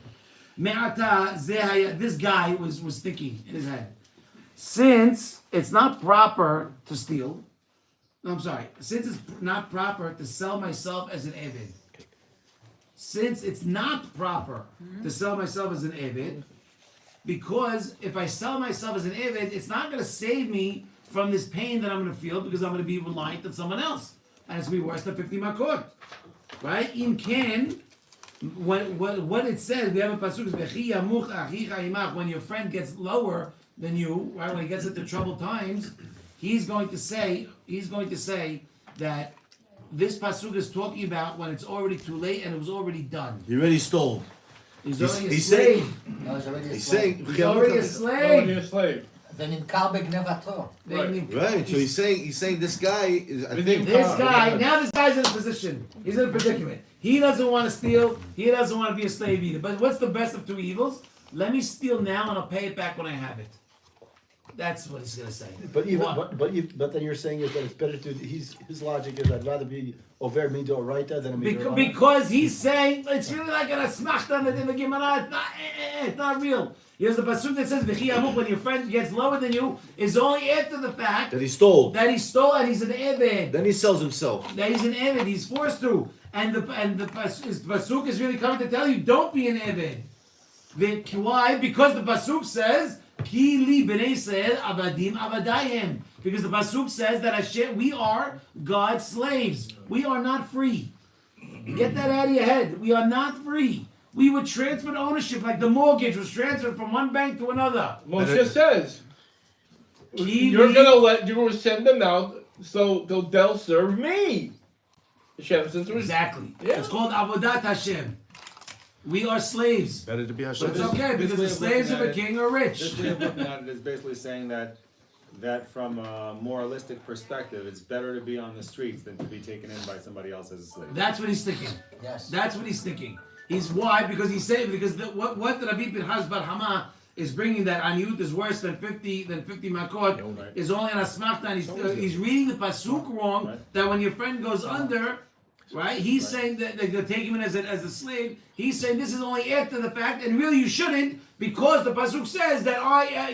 This guy was thinking in his head, since it's not proper to steal, since it's not proper to sell myself as an Eved, since it's not proper to sell myself as an Eved, because if I sell myself as an Eved, it's not going to save me from this pain that I'm going to feel because I'm going to be reliant on someone else, and it's going to be worse than 50 makot. Right? In Ken, what it says, we have a pasuk, when your friend gets lower than you, right? When he gets into troubled times, he's going to say that this pasuk is talking about when it's already too late and it was already done. He already stole. He's already a slave. He's already a slave. Right, so he's saying this guy is. This guy's in a position. He's in a predicament. He doesn't want to steal. He doesn't want to be a slave either. But what's the best of two evils? Let me steal now and I'll pay it back when I have it. That's what he's gonna say. But then you're saying is that it's better to his logic is I'd rather be over midoraita than a midoraita. Because he's saying it's really like an asmachta in the Gemara. It's not real. Here's the pasuk that says when your friend gets lower than you is only after the fact that he stole and he's an eved. Then he sells himself. That he's an eved. He's forced to. And the pasuk is really coming to tell you don't be an eved. Why? Because the pasuk says Ki li b'nei Yisrael avadim avadayim. Because the pasuk says that Hashem, we are God's slaves. We are not free. Get that out of your head. We are not free. We were transferred ownership, like the mortgage was transferred from one bank to another. Moshe says, you're gonna send them out so they'll serve me. Hashem, since it was Exactly. Yeah. It's called Avodat Hashem. We are slaves. Better to be But Hashem. it's okay because the slaves of a king are This rich. way of looking at it is basically saying that from a moralistic perspective, it's better to be on the streets than to be taken in by somebody else as a slave. That's what he's thinking. Yes. That's what he's thinking. He's why? Because he's saying because what Rabbi Pinchas Bar Hama is bringing that Aniyut is worse than 50 makot is only an asmachta, and he's reading the pasuk wrong. Right. That when your friend goes under, right? He's saying that they take him in as a slave. He's saying this is only after the fact, and really you shouldn't, because the pasuk says that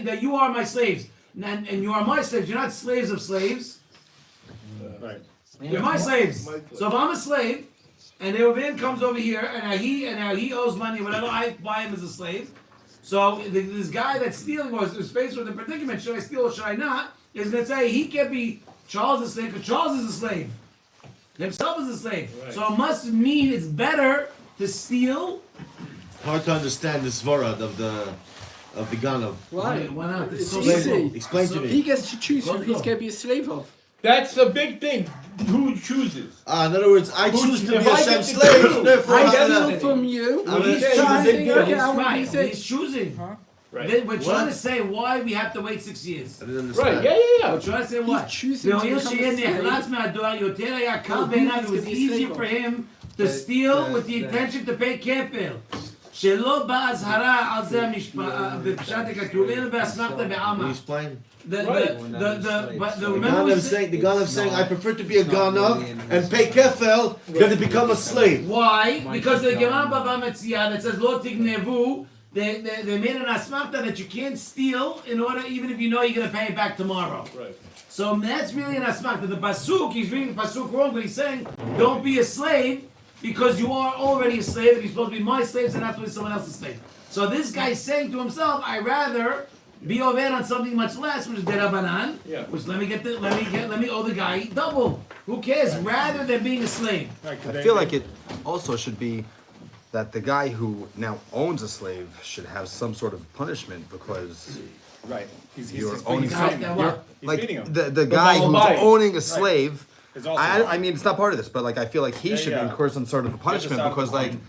that you are my slaves, and you are my slaves. You're not slaves of slaves. Right. You're my slaves. So if I'm a slave, and Reuven comes over here, and now he owes money, whatever, I buy him as a slave. So this guy that's stealing or is faced with a predicament, should I steal or should I not, is going to say he can't be Charles' a slave, because Charles is a slave. Himself is a slave. Right. So it must mean it's better to steal. Hard to understand the svara of the Ganav. Why? Why not? It's It's so easy. simple. Explain to So- me. He gets to choose who Go, he's go. going to be a slave of. That's a big thing. Who chooses? In other words, I Who- choose to be if I get Hashem's to slave, choose, therefore I I'm steal gonna... from you. I'm He's gonna- trying to Yeah, work He's out what he right. thinks. He's choosing. Right. We're What? trying to say why we have to wait 6 years. I didn't understand. Right. Yeah. We're trying to say what? He's choosing to והואיל become a שיהיה slave. נחלץ מהדואר, יותר היה קל Well, who בעיניו, needs it was to be easier slave for of? him to steal with the intention to pay כפל. שלא באזהרה על זה בפשט הכתוב, אלא באסמכתא Can you בעלמא. explain? The The remember we Ganav saying, I prefer to be a Ganav and pay kefel than to become a slave. why? Because the Gemara Baba Metzia that says lo tignevu, they made an asmachta that you can't steal in order, even if you know you're going to pay it back tomorrow. Right. So that's really an asmachta. The pasuk, he's reading the pasuk wrong, but he's saying don't be a slave because you are already a slave and you're supposed to be my slaves and not supposed to be someone else's slave. So this guy's saying to himself, I rather be over on something much less, which is derabanan, Yeah. which let me owe the guy double. Who cares? Rather than being a slave. Right, 'cause I they- feel like it also should be that the guy who now owns a slave should have some sort of punishment because Right. He's you're feeding owning him. Guy something. that You're, what? He's like feeding him. the guy who's Baal-Bayit. owning a slave. Is also I mean, it's not part of this, but like I feel like he Yeah, should yeah. incur some sort of a punishment out of because the like coin.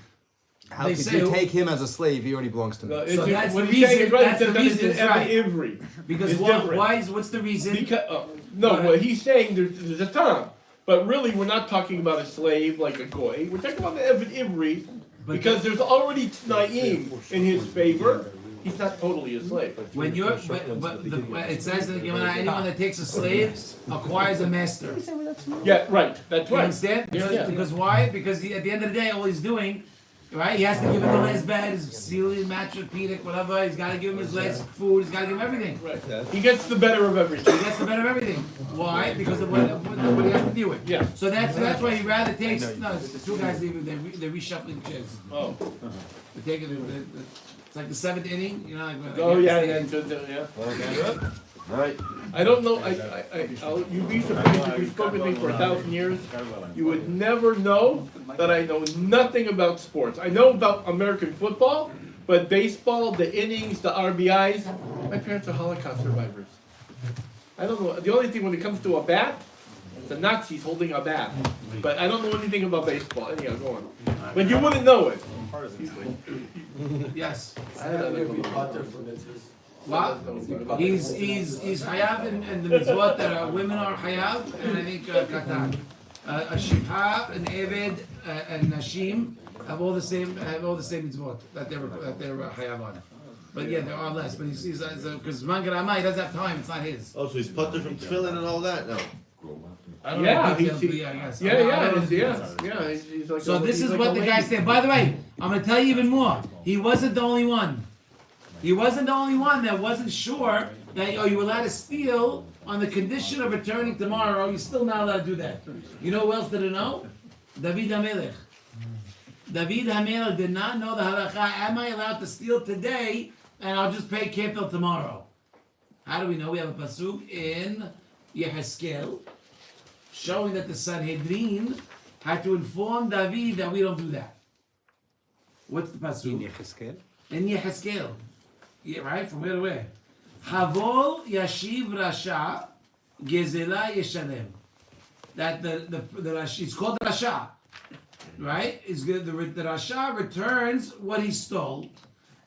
how They could say you who- take him as a slave? He already belongs to me. No, So that's what the he's saying reason- is right. that's the That it's reason it's an right. Ivri. Because It's why? different. What's the reason? Because Go no, ahead. what he's saying there's a time, but really we're not talking about a slave like a goy. We're talking about the Evan Ivri because there's already Tnaim in his favor. He's not totally a slave. When you're, it says in the Gemara, anyone that takes a slave acquires a master. Yeah, right. That's You right. understand? Yeah, Because, yeah. because why? Because at the end of the day, all he's doing, right? He has to give him the last bed, his ceiling, mattress, pedic, whatever. He's got to give him his last food. He's got to give him everything. Right. He gets the better of everything. He gets the better of everything. Why? Because of what he has to deal with. Yeah. So that's why he rather takes. No, it's the two guys leaving. They're reshuffling chairs. Oh. They're taking. It's like the seventh inning. You know. Like, Oh yeah, yeah. Right. I don't know. You'd be surprised if you've spoken to me for 1,000 years. You would never know that I know nothing about sports. I know about American football, but baseball, the innings, the RBIs. My parents are Holocaust survivors. I don't know. The only thing when it comes to a bat, the Nazis holding a bat. But I don't know anything about baseball. Anyhow, go on. But you wouldn't know it. Yes. I don't know. What? He's hayav in the mitzvot that women are hayav, and I think katan. A shipha, an eved, and nashim have all the same mitzvot that they're hayav on. But yeah, there are less. But he's because Mangar Amai he doesn't have time. It's not his. Oh, so he's putter from tefillin and all that? No. I don't Yeah, know the details, he's- but yeah, I guess. Yeah. He's like So this he's is like what a the lady. guy said. By the way, I'm gonna tell you even more. He wasn't the only one. He wasn't the only one that wasn't sure that you were allowed to steal on the condition of returning tomorrow. You're still not allowed to do that. You know who else didn't know? David HaMelech. David HaMelech did not know the halacha. Am I allowed to steal today and I'll just pay kefil tomorrow? How do we know? We have a pasuk in Yehezkel showing that the Sanhedrin had to inform David that we don't do that. What's the pasuk? In Yehezkel. Yeah, right? From where to where? Havol yashiv rasha gezela yeshalem. that the Rasha, it's called the Rasha, right? Is good. The Rasha returns what he stole,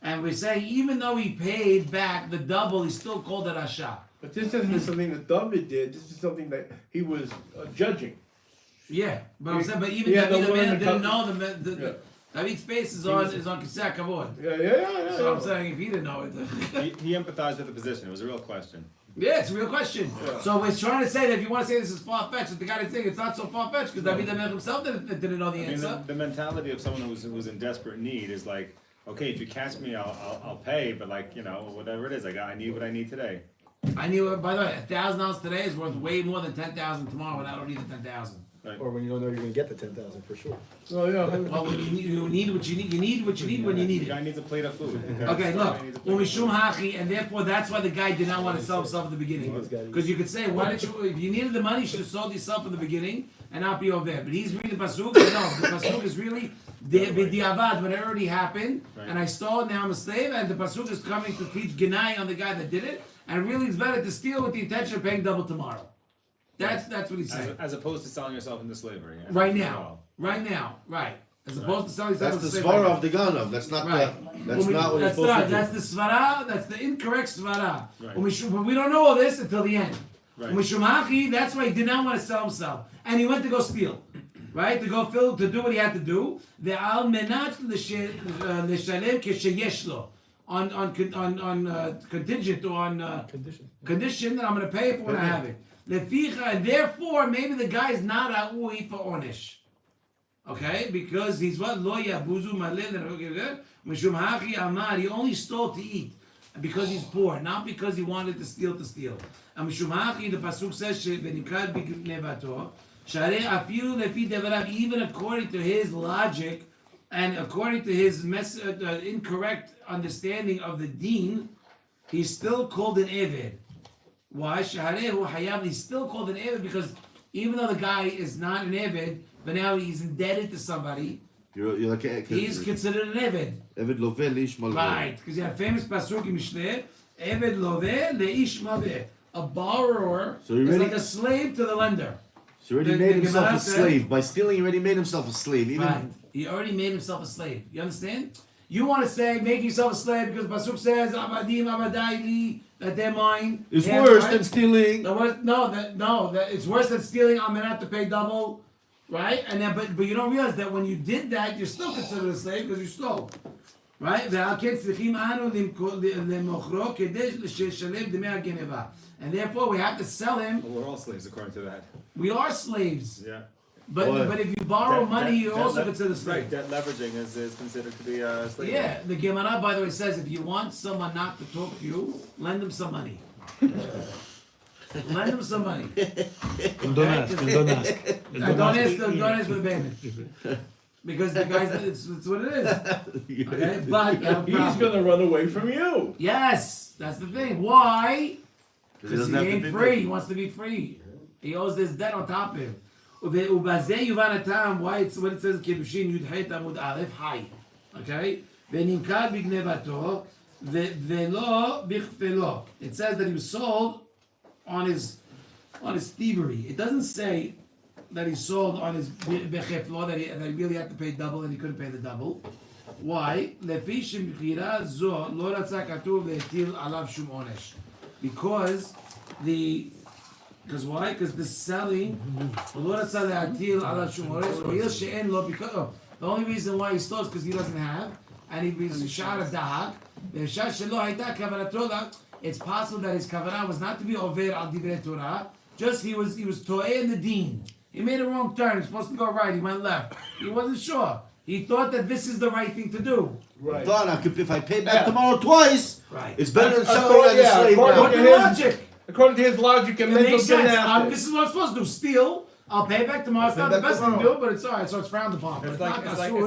and we're saying even though he paid back the double, he's still called the Rasha. But this isn't something that David did. This is something that he was judging. Yeah, but I'm saying, but even he had to David learn the didn't co- know Yeah. David's face is on Kisei Kavod. Yeah. So I'm saying if he didn't know it, He empathized with the position. It was a real question. yeah, it's a real question. Yeah. So we're trying to say that if you want to say this is far fetched, the guy didn't think it's not so far fetched because David himself didn't know the I mean, answer. the mentality of someone who's in desperate need is like, okay, if you catch me, I'll pay, but like, you know, whatever it is, like I need what I need today. I knew. By the way, $1,000 today is worth way more than 10,000 tomorrow, and I don't need the 10,000. Right. Or when you don't know you're gonna get the 10,000 for sure. Oh yeah. Well, when you need what you need. You need what you need when you need The guy it. needs a plate of food. Okay, look, He needs a plate when we of food. shum hachi, and therefore that's why the guy did not want to sell himself at the beginning. Because you could say, why did you? If you needed the money, you should have sold yourself in the beginning and not be over there. But he's reading the pasuk. No, the pasuk is really the avad when it already happened, and I stole. Now I'm a slave, and the pasuk is coming to teach genai on the guy that did it. And really, it's better to steal with the intention of paying double tomorrow. That's what he's saying. As opposed to selling yourself into slavery. Right now. As opposed to selling That's yourself the as a slave. svara of the Ganav. That's not Right. that's not what you're That's supposed not. to do. That's the svara. That's the incorrect svara. Right. When we don't know all this until the end. Right. When Shumachi, that's why he did not want to sell himself, and he went to go steal, right? To do what he had to do. The al menat l'shalem kesheyesh lo. On contingent or on condition that I'm going to pay for when I have it. Leficha, and therefore maybe the guy is not a'ui for onish. Okay, because he's what lo yabuzu malel mishum hachi amar. He only stole to eat because he's poor, not because he wanted to steal to steal. And mishum hachi, the pasuk says shenikad b'nevato sharei afilu lefi devarav. Even according to his logic and according to his incorrect understanding of the deen, he's still called an eved. Why? Shaharehu hayav. He's still called an eved because even though the guy is not an eved, but now he's indebted to somebody, You're like he's considered an eved. Eved loveh leish malveh. Right, because you have famous pasuk in Mishleh, eved loveh leish malveh. A borrower So he is really- like a slave to the lender. So he already The made himself Gemara a said- slave. By stealing, he already made himself a slave. Even Right. He already made himself a slave. You understand? You want to say make yourself a slave because pasuk says Abadim Abadai that they're mine. it's Yeah, worse right? than stealing. That it's worse than stealing. I'm gonna have to pay double, right? And then, but you don't realize that when you did that, you're still considered a slave because you stole, right? And therefore, we have to sell him. Well, we're all slaves according to that. We are slaves, Yeah. but if you borrow money, you're also Debt considered a slave. Right, debt leveraging is considered to be slavery. Yeah, the Gemara, by the way, says if you want someone not to talk to you, lend them some money. Lend them some money. And don't ask. Don't ask for the payment. Because the guys, it's what it is. Okay, but you have a He's problem. gonna run away from you. Yes, that's the thing. Why? Because doesn't he have to ain't be free. there. He wants to be free. He owes this debt on top of him. Ubazeh yuvan atam. Why it's when it says Kiddushin Yud Het Amud Aleph Hay. Okay. V'nimkad b'gnevato ve'lo bichfelo. It says that he was sold on his thievery. It doesn't say that he sold on his becheflo that he really had to pay double and he couldn't pay the double. Why? Lefi shemchira zo lo ratza katuv ve'til alav shum onesh. Because why? Because the selling, because the only reason why he stole is because he doesn't have, and he was shot a dahak. It's possible that his kavanah was not to be over al divrei Torah, just he was to'eh in the deen. He made a wrong turn. He was supposed to go right. He went left. He wasn't sure. He thought that this is the right thing to do. Right. Thought if I pay back tomorrow twice, Right. it's better than selling According- as a slave according now. What to the his- logic? According to his logic and It mental makes sense. gymnastics. This is what I'm supposed to do. Steal. I'll pay back tomorrow. It's Pay not the back best thing to tomorrow. do, but it's alright. So it's frowned upon. But It's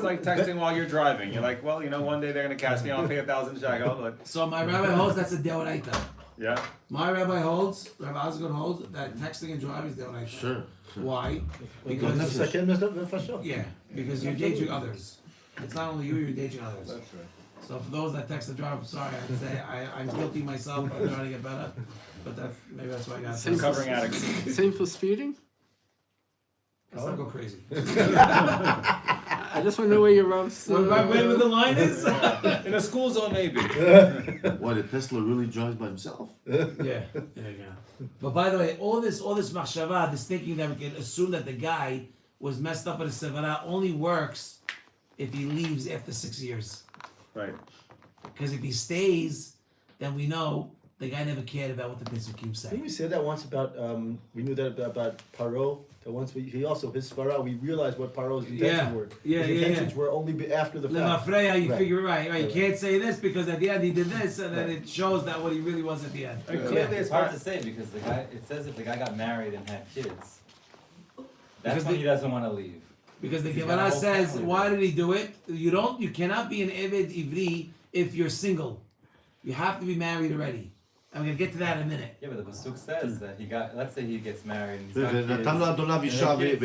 like texting while you're driving. You're like, well, one day they're gonna catch me. I'll pay 1,000 shekel. But So my rabbi holds that's a deoraita. yeah, My rabbi holds, Rabbi Osgood holds that texting and driving is deoraita. Sure. Why? Because Yeah, because you're engaging others. It's not only you, you're engaging others. That's right. So for those that text and drive, I'm sorry, I say I'm guilty myself. I'm trying to get better, but maybe that's why I got. Same covering addicts. Same for speeding? Let's not go crazy. I just want to know where your Rav's. Where the line is? In a school zone, maybe. Why, the Tesla really drives by himself? Yeah. But by the way, all this machshava, this thinking that we can assume that the guy was messed up with a sevara only works if he leaves after 6 years. Right. Because if he stays, then we know the guy never cared about what the Pesukim say. Didn't we say that once about, we knew that about Paro? That once he also, his svara, we realized what Paro's intentions were. His intentions were only after the fact. Lemafreya, you Right. figure it right. You can't say this because at the end he did this, and then it shows that what he really was at the end. Clearly, it's hard to say because the guy. It says if the guy got married and had kids, that's when he doesn't want to leave. Because the He's got a Gemara whole says, family why there. did he do it? You cannot be an Eved Ivri if you're single. You have to be married already. I'm gonna get to that in a minute. Yeah, but the pasuk says that he got. Let's say he gets married and he's The got kids.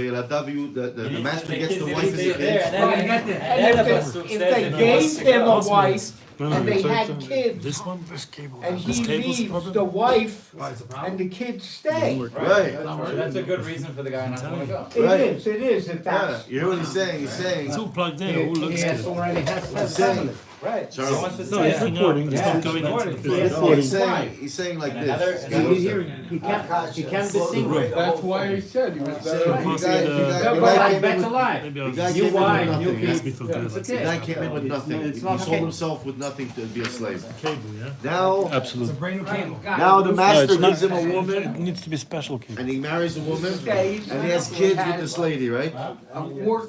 master gets the wife and the Stay there, kids. and We're gonna get there. And then the if pasuk they, says if they that he gave wants to him go. a wife and they So had it's, kids, This one, this cable. and This he cable's the leaves, problem? the wife Why, it's a and problem? the kids stay. Right. That's a good reason for the guy not to want to go. Right. It is, if Yeah, that's. you hear what he's saying? He's saying. It's all plugged in, it all looks He has good. already has He's saying. Right. Charles. He wants to No, stay. it's recording, it's Yeah. not going into Recording. the Yes. video. He's saying like And this. another- This guy another- goes, Hearing it. He can't be single. That's why I said he was Saying, better. the Possibly guy- the- the guy- No, the but guy like, came in that's with- alive. Maybe The I guy was came in with wife, nothing. new It has to be for good. It's The okay. guy came in with nothing. It's He not sold okay. himself with nothing to be a slave. Cable, yeah? Now, It's a Absolutely. brand new cable. now the No, master it's not, gives him a it woman, needs to be special cable. and he marries a woman, Stays, and he has kids with this lady, right?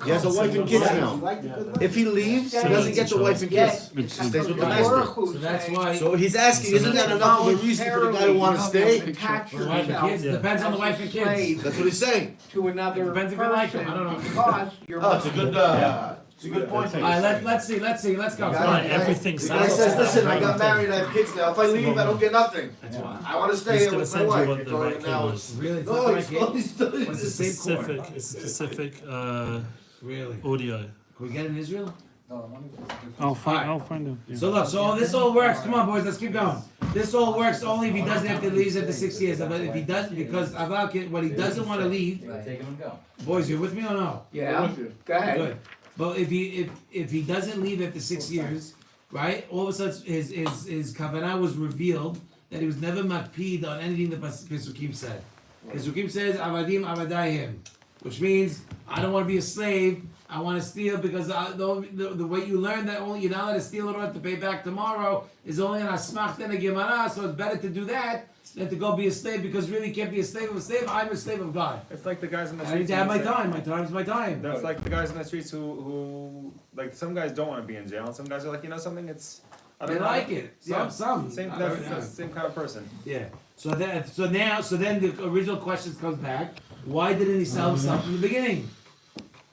He has a wife and kids now. If he leaves, he doesn't get the wife and kids. He stays with the master. So that's why. So he's asking, isn't that enough of a reason for the guy to want to stay? Attach The wife and kids, yourself depends on the wife and kids. That's what he's saying. to another Depends if you like him, I don't know. person because you're. Oh, it's a good point. All right, let's see, let's go. Fine, everything The guy says, listen, I got married, I have kids now. If I leave, I don't get nothing. That's why. I want to stay He's here gonna with my send you wife. what You're the telling right him now cable it's. is. Really? It's not No, the right he's cable? it's It's the same cord. It's a specific Really? audio. Can we get it in Israel? I'll find it. Yeah. So look, so this all works. Come on, boys, let's keep going. This all works only if he doesn't have to leave after 6 years. But if he does, because when he doesn't want to leave, Take him and go. boys, you're with me or no? Yeah, go ahead. Good. But if he doesn't leave after 6 years, right? All of a sudden, his kavanah was revealed that he was never makpid on anything the Pesukim said. Pesukim says avadim avadayim, which means I don't want to be a slave. I want to steal because the way you learn that only you're not allowed to steal in order to pay back tomorrow is only an asmach and a gemara. So it's better to do that than to go be a slave because really you can't be a slave of a slave. I'm a slave of God. It's like the guys in the And I need streets. to have who my say- time. My time's my time. That's like the guys in the streets who like some guys don't want to be in jail, and some guys are like, you know something, it's I don't They know. like it. Some. Same, I that's don't know. the same kind of person. Yeah. So then the original question comes back. Why didn't he sell himself in the beginning?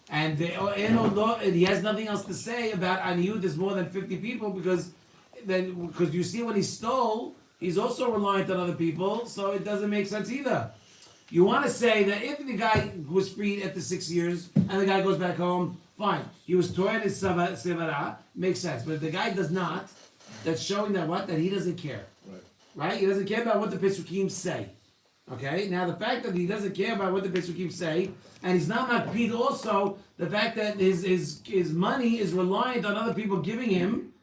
And he has nothing else to say about Aniut. There's more than 50 people because you see when he stole, he's also reliant on other people. So it doesn't make sense either. You want to say that if the guy was freed after 6 years and the guy goes back home, fine. He was torn his sevara, makes sense. But if the guy does not, that's showing that he doesn't care. Right? He doesn't care about what the Pesukim say. Okay? Now, the fact that he doesn't care about what the Pesukim say, and he's not makpid also, the fact that his money is reliant on other people giving him,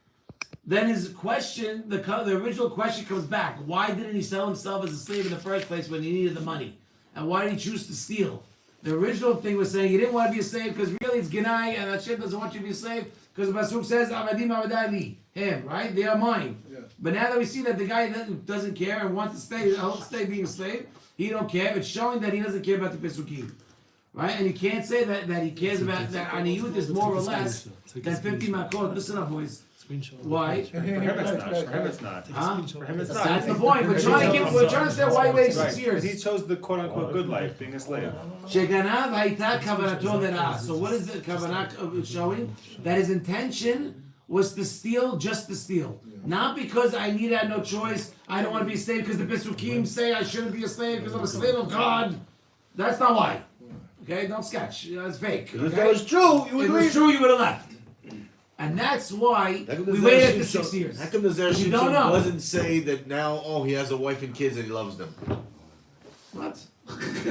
then his question, the original question comes back. Why didn't he sell himself as a slave in the first place when he needed the money? And why did he choose to steal? The original thing was saying he didn't want to be a slave because really it's Genai and Hashem doesn't want you to be a slave because the Pasuk says, Avadim Avadai Li, him, right? They are mine. Yeah. But now that we see that the guy doesn't care and wants to stay, I'll stay being a slave, he don't care. It's showing that he doesn't care about the Pesukim. Right? And you can't say that he cares about that Aniyut is more or less than 50 makot. Listen up, boys. Why? For him it's not. For him it's not. Huh? For him it's not. That's the point. We're trying to say why he waited 6 Right. years. He chose the quote unquote good life, being a slave. Sheganav hayta kavanato lerah. So what is the kavanah showing? That his intention was to steal, just to steal. Not because I had no choice, I don't want to be a slave because the Pesukim say I shouldn't be a slave because I'm a slave of God. That's not why. Okay, don't sketch. That's fake. If Okay? that was true, you would If it was leave. true, you would have left. And that's why How come the we Zera waited after Shimshon- 6 years. How come the Zera You don't Shimshon know. doesn't say that now, he has a wife and kids and he loves them? What?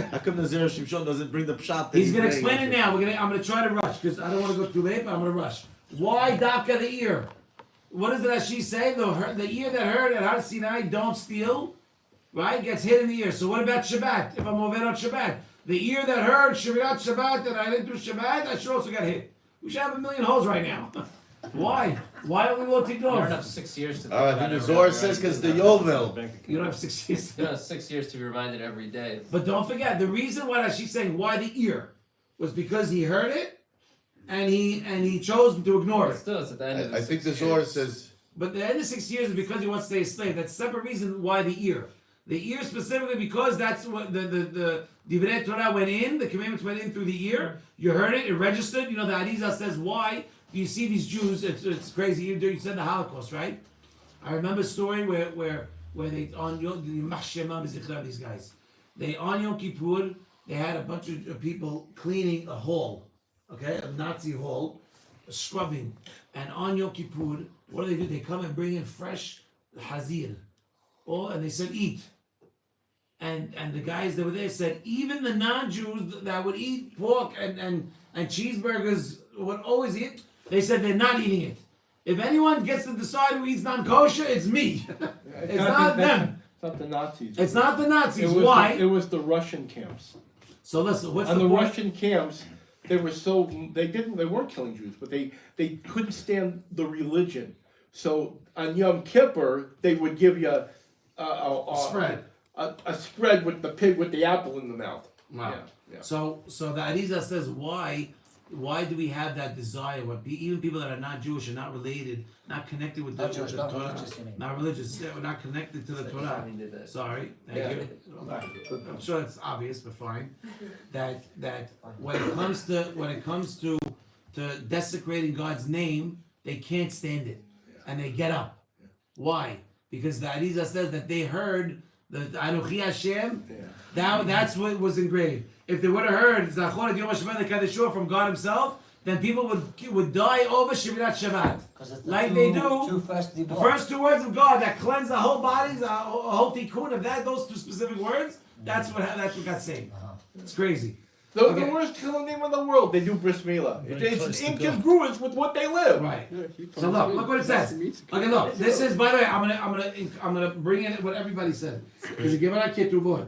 How come the Zera Shimshon doesn't bring the pshat? that He's gonna praying explain it for? now. I'm gonna try to rush because I don't want to go too late, but I'm gonna rush. Why Dafka the ear? What does the Rashi say? The ear that heard at Har Sinai, don't steal, right? Gets hit in the ear. So what about Shabbat? If I'm over on Shabbat, the ear that heard Shabbat that I didn't do Shabbat, I should also get hit. We should have a million holes right now. Why? Why don't we go to You don't Ignore? have 6 years to think I about think the it. Zohar says because the Yovel. You don't have 6 years. You don't have 6 years to be reminded every day. But don't forget, the reason why she's saying why the ear was because he heard it, and he chose to ignore But it. still, it's at the end of the I think 6 the Zohar years. says, But the end of 6 years is because he wants to stay a slave. That's a separate reason why the ear. The ear specifically because that's what the Divrei Torah went in, the commandments went in through the ear. You heard it, it registered. You know, the Arizal says why. You see these Jews, it's crazy. You said the Holocaust, right? I remember a story where they on these guys. They on Yom Kippur, they had a bunch of people cleaning a hall, okay, a Nazi hall, scrubbing. And on Yom Kippur, what do? They come and bring in fresh hazir, and they said eat. And the guys that were there said even the non-Jews that would eat pork and cheeseburgers would always eat. They said they're not eating it. If anyone gets to decide who eats non-kosher, it's me. It's not them. It's not the Nazis. It's not the Nazis. It was Why? It was the Russian camps. So listen, what's On the the point? Russian camps, they weren't killing Jews, but they couldn't stand the religion. So on Yom Kippur, they would give you a Spread. a spread with the pig with the apple in the mouth. Wow. Yeah. So the Arizal says why do we have that desire? Even people that are not Jewish and not related, not connected with the Torah, not religious, we're not connected to the Torah. Sorry, thank you. I'm sure it's obvious, but fine. That when it comes to desecrating God's name, they can't stand it, and they get up. Why? Because the Arizal says that they heard the Anochi Hashem. That's what was engraved. If they would have heard Zachor Yom HaShabbat Kadeshur from God Himself, then people would die over Shemirat Shabbat, like they do. The first 2 words of God that cleanse the whole body, the whole tikkun of those 2 specific words. That's what got saved. It's crazy. The worst killing name in the world. They do bris milah. It's incongruous with what they live. Right. So look what it says. Okay, look. This is, by the way, I'm gonna bring in what everybody said. It's a Gemara Ketuvot.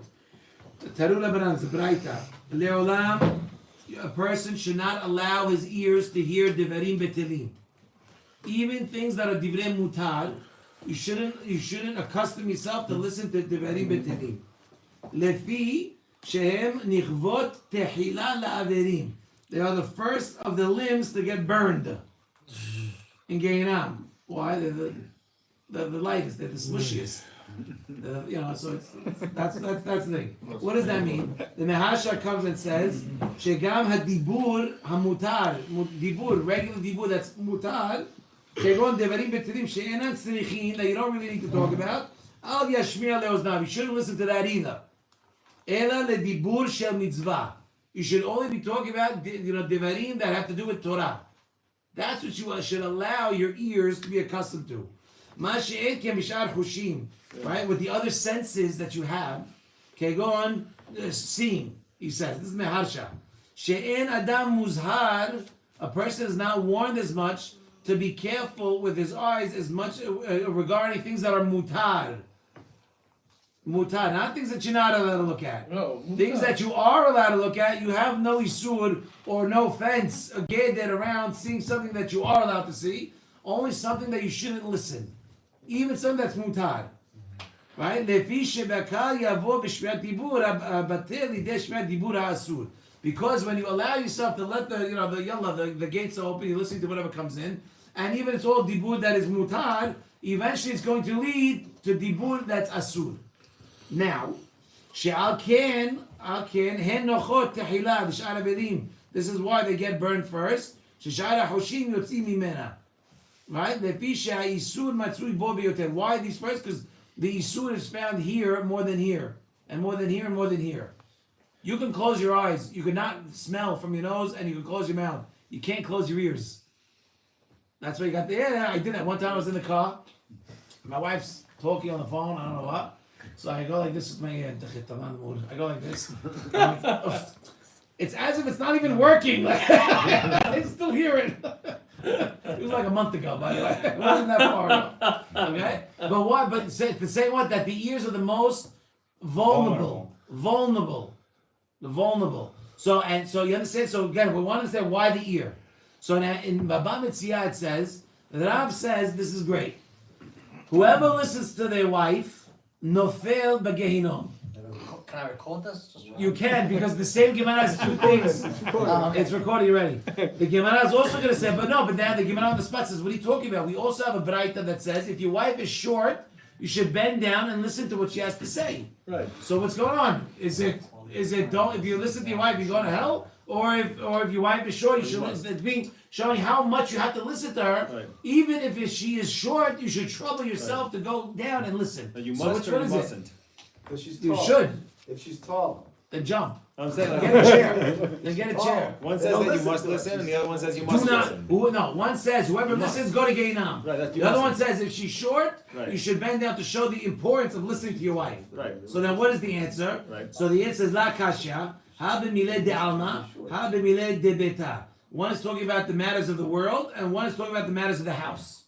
Tarula Banan Braita. Leolam, a person should not allow his ears to hear Devarim Betelim. Even things that are Divrei Mutar, you shouldn't accustom yourself to listen to Devarim Betelim. Lefi Shehem Nichvot Tehila La'averim. They are the first of the limbs to get burned in Gehinam. Why? They're the lightest, they're the smushiest. So that's the thing. What does that mean? The Mehasha comes and says, Shegam hadibur hamutar, dibur, regular dibur that's mutar, shegon devarim betirim she'enan tzrichin, that you don't really need to talk about. Al yashmiya leoznav, you shouldn't listen to that either. Ela ledibur shel mitzvah. You should only be talking about devarim that have to do with Torah. That's what you should allow your ears to be accustomed to. Mashiach kemishar hushim, right? With the other senses that you have, okay, go on, seeing. He says, this is meharsha. She'en adam muzhar, a person is not warned as much to be careful with his eyes as much regarding things that are mutar. Mutar, not things that you're not allowed to look at. No, things that you are allowed to look at, you have no isur or no fence against around seeing something that you are allowed to see. Only something that you shouldn't listen. Even something that's mutar. Right? Because when you allow yourself to let the gates are open, you're listening to whatever comes in, and even it's all dibur that is mutar, eventually it's going to lead to dibur that's asur. Now, this is why they get burned first. Right? Why these first? Because the isur is found here more than here, and more than here, and more than here. You can close your eyes. You cannot smell from your nose, and you can close your mouth. You can't close your ears. That's why you got the. Yeah, I did that one time. I was in the car. My wife's talking on the phone. I don't know what. So I go like this with my I go like this. It's as if it's not even working. Like, I still hear it. It was like a month ago, by the way. It wasn't that far ago. Okay? But what? But to say what? That the ears are the most vulnerable. So you understand? So again, we want to understand why the ear. So now in Baba Metzia it says, the Rav says, this is great. Whoever listens to their wife, nofel b'gehinom. Can I record this? You can, because the same Gemara has two things. It's recorded already. The Gemara is also going to say, but now the Gemara on the spot says, what are you talking about? We also have a Braita that says, if your wife is short, you should bend down and listen to what she has to say. Right. So what's going on? Is it don't, if you listen to your wife, you go to hell? Or if your wife is short, you should listen. It's being showing how much you have to listen to her. Right. Even if she is short, you should trouble yourself to go down and listen. You must or you mustn't? Because she's You tall. should. If she's tall. Then jump. I'm saying Get a chair. Then get a chair. One says that you must listen, and the other one says you must listen. No, one says whoever listens, go to Gainam. Right, the other one says if she's short, you should bend down to show the importance of listening to your wife. Right. So then what is the answer? Right. So the answer is La Kashya, Ha b'mileh de alma, Ha b'mileh de beta. One is talking about the matters of the world, and one is talking about the matters of the house.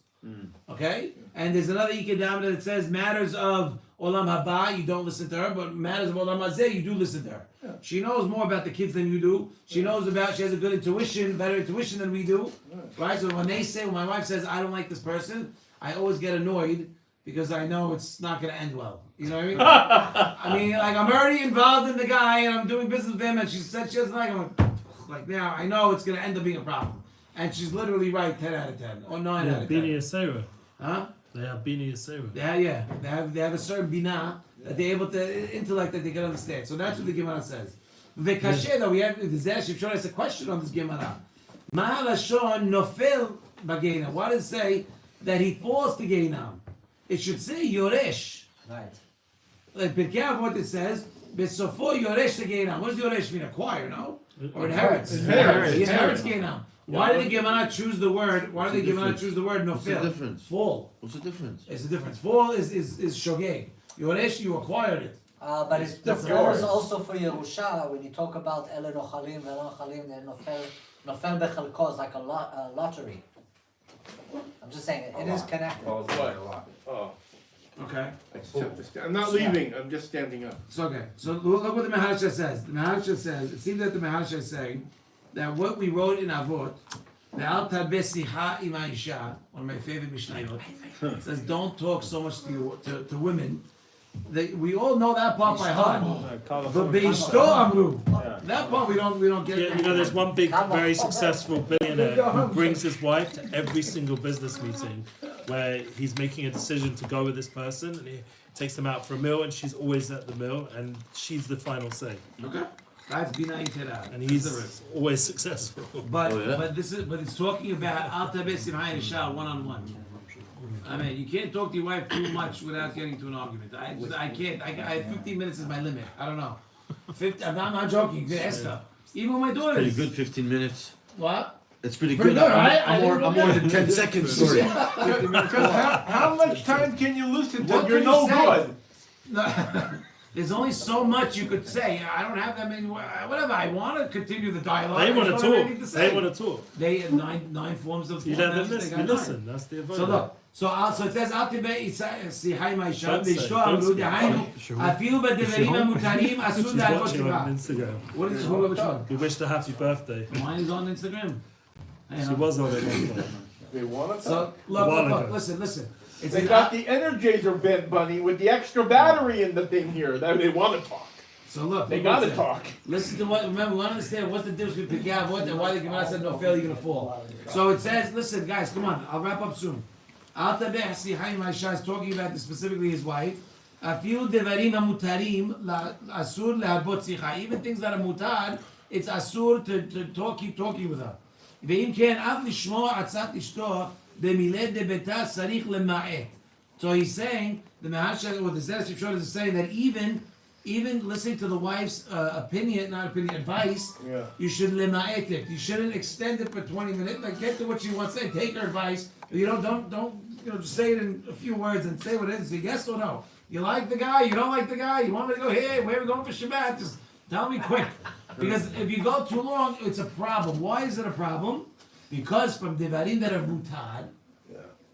Okay? And there's another Ikedam that says matters of Olam Haba, you don't listen to her, but matters of Olam Hazeh, you do listen to her. Yeah. She knows more about the kids than you do. She knows she has a good intuition, better intuition than we do. Right? So when my wife says, I don't like this person, I always get annoyed because I know it's not going to end well. You know what I mean? I mean, like, I'm already involved in the guy and I'm doing business with him and she said she doesn't like him. Like, now, I know it's going to end up being a problem. And she's literally right 10 out of 10 or 9 out of 10. Bini Yasera. Huh? They have Bini Yasera. Yeah. They have a certain bina that they're able to intellect that they can understand. So that's what the Gemara says. V'kasher, though, we have the Zera Shimshon has a question on this Gemara. Ma lashon nofel b'geinam. Why does it say that he falls to Geinam? It should say Yoresh. Right. Like Pirkei Avot it says, Besofo Yoresh to Geinam. What does Yoresh mean? Acquire, no? Or inherits? He inherits Geinam. Why did the Gemara choose the word? Why did the Gemara choose the word nofel? What's the difference? Fall. What's the difference? It's the difference. Fall is shogeg. Yoresh, you acquired it. But it's different. Also for Yerusha, when you talk about Ele Nochalim, Ele Nochalim, Nofel Bechalko is like a lottery. I'm just saying, it is connected. Oh. Okay. I'm not leaving. I'm just standing up. It's okay. So look what the Maharsha says. The Maharsha says, it seems that the Maharsha is saying that what we wrote in Avot, Ve'al tarbeh sicha im ha'isha, one of my favorite Mishnayot, says don't talk so much to women. We all know that part by heart. But beishto amru, that part we don't get. Yeah, there's one big, very successful billionaire who brings his wife to every single business meeting where he's making a decision to go with this person, and he takes them out for a meal, and she's always at the meal, and she's the final say. Okay. That's Bina Yitera. And he's always successful. But it's talking about Al Tabeh Simha Isha one-on-one. I mean, you can't talk to your wife too much without getting to an argument. I can't. 15 minutes is my limit. I don't know. I'm not joking. You can ask her. Even with my daughters. Pretty good, 15 minutes. What? It's pretty Pretty good. good, right? I'm more than 10 seconds. Sorry. Because how much time can you listen to? What You're can no you say? good. No. There's only so much you could say. I don't have that many. Whatever. I want to continue the dialogue. They want to talk. They want to talk. They have nine forms of. You let them listen. Listen. That's the advice. So look. So it says Al Tibei Sihay Ma'isha B'Ishto Amru Dehainu Afilu B'Devarim HaMutarim Asur La'avot She's watching on Sheva. Instagram. What is which one? We wished her happy birthday. Mine is on Instagram. She was on it. They want to So talk. look. Listen. They got the Energizer bed bunny with the extra battery in the thing here. That they want to talk. So look. They got to talk. Listen to what. Remember, we want to understand what's the difference between Pirkei Avot and why the Gemara said no fail, you're gonna fall. So it says, listen, guys, come on. I'll wrap up soon. Al Tabeh Sihay Ma'isha is talking about specifically his wife. Afilu devarim hamutarim asur lehabot sicha. Even things that are mutar, it's asur to keep talking with her. Ve'im ken av lishmo atzat ishto b'mileh debeta sarich lema'et. So he's saying the Maharsha or the Zera Shimshon is saying that even listening to the wife's advice, you should lema'et it. You shouldn't extend it for 20 minutes. Like get to what she wants to say. Take her advice. You don't just say it in a few words and say what it is. Say yes or no. You like the guy? You don't like the guy? You want me to go here? Where are we going for Shabbat? Just tell me quick. Because if you go too long, it's a problem. Why is it a problem? Because from Devarim that are mutar,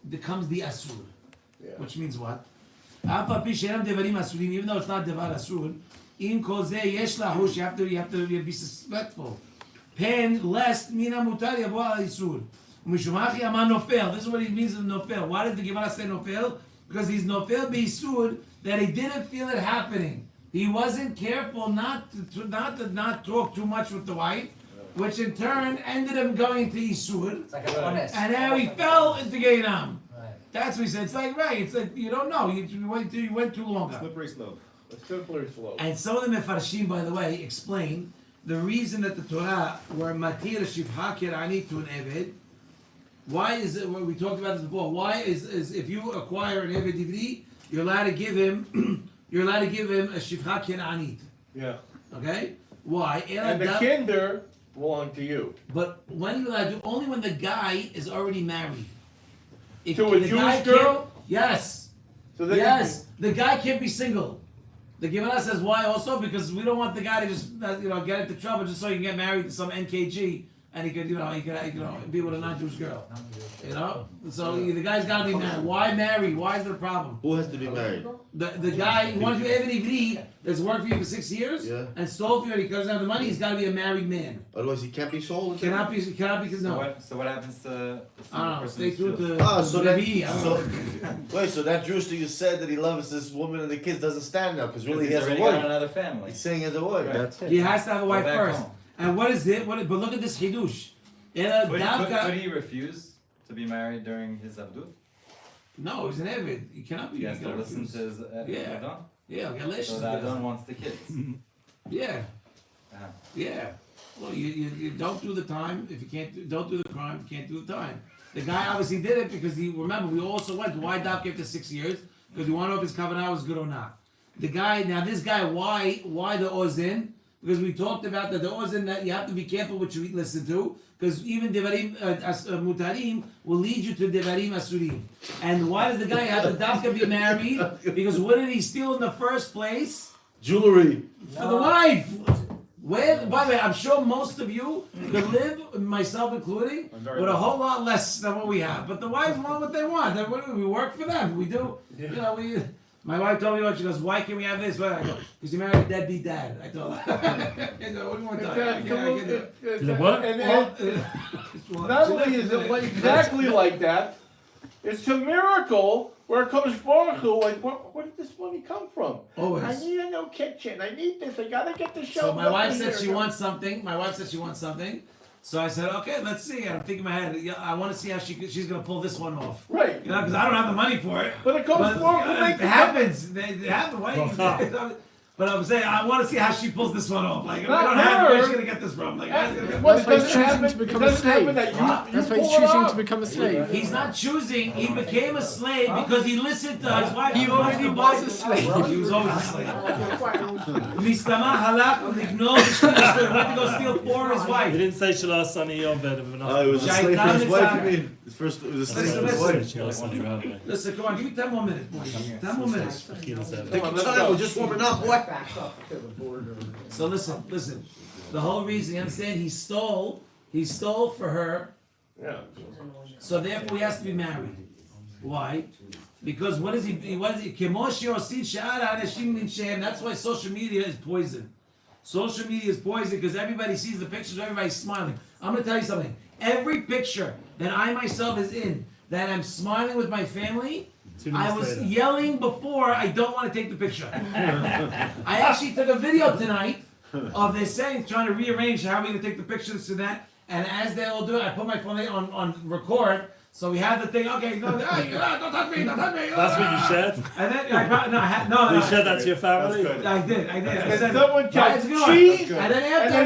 there comes the Asur. Which means what? Even though it's not Devar Asur, in Kol Zeh Yesh Lahush, you have to be respectful. Pen lest mina mutar yavo al Isur. Mishumachi Amar Nofel. This is what he means in Nofel. Why did the Gemara say Nofel? Because he's Nofel Beisur, that he didn't feel it happening. He wasn't careful not to talk too much with the wife, which in turn ended him going to Isur. It's like a honest. And now he fell into Geinam. That's what he said. It's like, right, it's like, you don't know. You went too long. Slippery slope. A slippery slope. And some of the Mefarshim, by the way, explain the reason that the Torah were matir shivha kirani to an Eved. Why is it, we talked about this before, why is if you acquire an Eved Ivri, you're allowed to give him a shivha kirani. Yeah. Okay? Why? And the kinder belong to you. But when you're allowed to, only when the guy is already married. To a Jewish girl? Yes. So then yes. The guy can't be single. The Gemara says why also? Because we don't want the guy to just get into trouble just so he can get married to some NKG and he could be with a non-Jewish girl. So the guy's got to be married. Why marry? Why is there a problem? Who has to be married? The guy who wants to be Even Ivri that's worked for you for 6 years and stole from you and he doesn't have the money. He's got to be a married man. Otherwise, he can't be sold. Cannot be. No. So what happens to I don't know. Stay tuned to Wait, so that Jewish that you said that he loves this woman and the kids doesn't stand now because really he has a already wife. got another family. He's saying he has a wife. That's it. He has to have a wife back first. home. And what is it? But look at this chidush. Could he refuse to be married during his abdut? No, he's an Eved. He cannot be. He has to listen to his Adon? Yeah, So the Adon wants the kids. Yeah. Uh-huh. Yeah. Well, you don't do the time if you can't. Don't do the crime if you can't do the time. The guy obviously did it because remember we also went why Daf after 6 years because we want to know if his kavanah was good or not. This guy why the ozin? Because we talked about that the ozin that you have to be careful what you listen to because even devarim mutarim will lead you to devarim asurim. And why does the guy have to dafka be married? Because what did he steal in the first place? Jewelry. For the wife. By the way, I'm sure most of you could live, myself including, with a whole lot less than what we have. But the wives want what they want. We work for them. We do. My wife told me what she goes. Why can't we have this? I go, because you married a deadbeat dad. I told her. I go, what do you want to Not only is it exactly like that, it's a miracle where it comes Baruch Hu, like, where did this money come from? Always. I need a new kitchen. I need this. I gotta get the shelf. So my wife said she wants something. So I said, okay, let's see. And I'm thinking in my head, I want to see how she's going to pull this one off. Right. Because I don't have the money for it. But it comes Baruch Hu. It happens. They have the way. But I'm saying, I want to see how she pulls this one off. Like, if we don't have it, where's she going to get this from? Like, that's why he's choosing to become a slave. That's why he's choosing to become a slave. He's not choosing. He became a slave because he listened to his wife. He already was a slave. He was always a slave. Mistama halak ligno he went to go steal for his wife. He didn't say Shalah Sani Yom Bed of Oh, it was a slave for his wife, you mean? It was a slave for his wife. Listen, come on, give me 10 more minutes, boys. 10 more minutes. Take your time, we're just warming up, boy. So listen. The whole reason, you understand, he stole for her. Yeah. So therefore he has to be married. Why? Because what is he? That's why social media is poison. Social media is poison because everybody sees the pictures, everybody's smiling. I'm going to tell you something. Every picture that I myself is in, that I'm smiling with my family, I was yelling before I don't want to take the picture. I actually took a video tonight of they saying, trying to rearrange how we're going to take the pictures to that. And as they all do it, I put my phone on record. So we have the thing, okay, no, don't touch me. That's what you said? And then, You said that to your family? I did. I said, someone that's good. cheese. And then after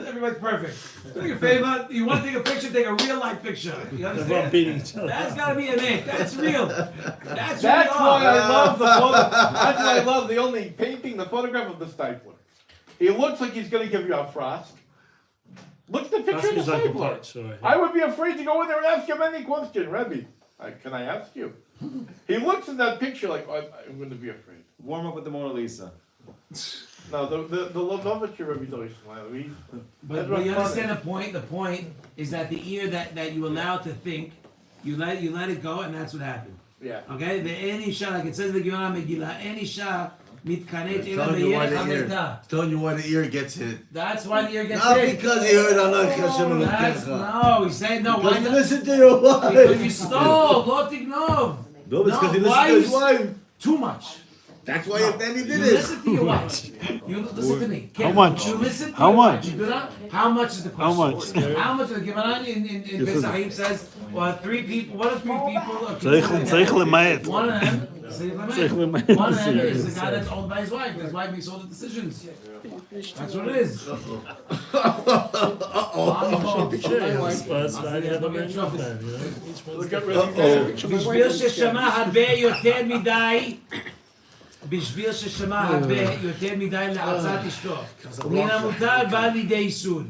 everybody's perfect. Do me a favor, you want to take a picture, take a real life picture. You understand? Everyone beating each other. That's gotta be an act. That's real. That's why I love the photo. That's why I love the only painting, the photograph of the Stifler. He looks like he's gonna give you a frost. Look at the picture of the Stifler. I would be afraid to go in there and ask him any question, Rebbe. Can I ask you? He looks in that picture like, I'm going to be afraid. Warm up with the Mona Lisa. No, the Lubavitcher Rebbe is always smiling. But you understand the point? The point is that the ear that you allow to think, you let it go, and that's what happened. Yeah. Okay? The en isha, like it says in the Gemara Megillah, en isha mitkanet ela Telling you why b'yerech the ear, hameta. telling you why the ear gets hit. That's why the ear gets Not hit. because he heard Allah Hashem That's, Elokecha. no, he said no. Because Why he not? listened to your wife. Because you stole, lo tignov. No, it's because he listened why to his you- wife. Too much. That's why then he did You it. listen to your wife. You listen to me. How Careful. much? You listen to How your much? wife. You do not. How much is the How question? much? How much? The Gemara in Pesachim says, well, 3 people. What if 3 people? Are Tzarich lemayet. One of them. Tzarich lemayet. One of them is the guy that's owned by his wife. His wife makes all the decisions. That's what it is. בשביל ששמע הרבה יותר מדי, בשביל ששמע הרבה יותר מדי לעצת אשתו, ומן המותר בא לידי איסור,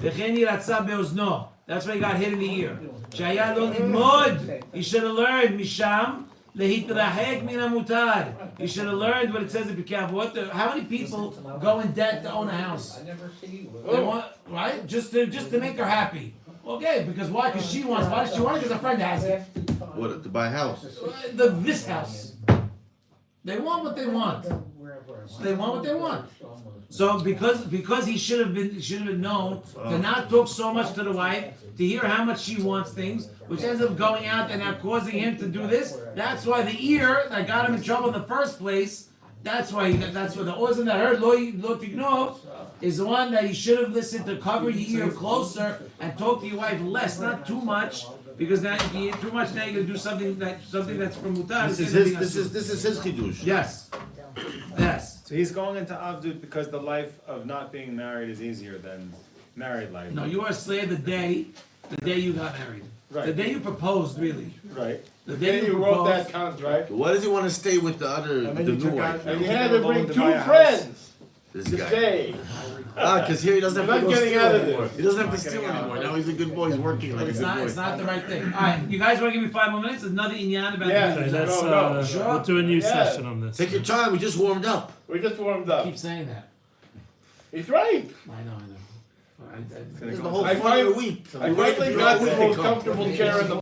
וכן היא רצה באוזנו. That's why he got hit in the ear. שהיה לו ללמוד, he should have learned משם, להתרחק מן המותר. He should have learned what it says in Pekah Avot. How many people go in debt to own a house? They want, right? Just to make her happy. Okay, because why? Because she wants. Why does she want it? Because a friend has it. What, to buy a house? This house. They want what they want. So they want what they want. So because he should have been known to not talk so much to the wife, to hear how much she wants things, which ends up going out and now causing him to do this. That's why the ear that got him in trouble in the first place. That's why the ozen that heard lo tignov is the one that he should have listened to, cover your ear closer and talk to your wife less, not too much. Because now if you eat too much, now you're gonna do something that's from mutar. This is his chidush. Yes. Yes. So he's going into Avdut because the life of not being married is easier than married life. No, you are a slave the day you got married. Right. The day you proposed, really. Right. The day you wrote that contract. Why does he want to stay with the new wife? And he had to bring 2 friends This to guy. stay. Because here he doesn't have You're to not go getting steal out of anymore. this. He doesn't have to steal anymore. Now he's a good boy. He's working like a It's good not. boy. It's not the right thing. All right, you guys want to give me 5 more minutes? There's another inyan about Yeah. the Okay, business. let's Sure. we'll do a new Yeah. session on this. Take your time. We just warmed up. We just warmed up. Keep saying that. He's right. I know. This is the whole I fun of the week. I finally got the most comfortable chair in the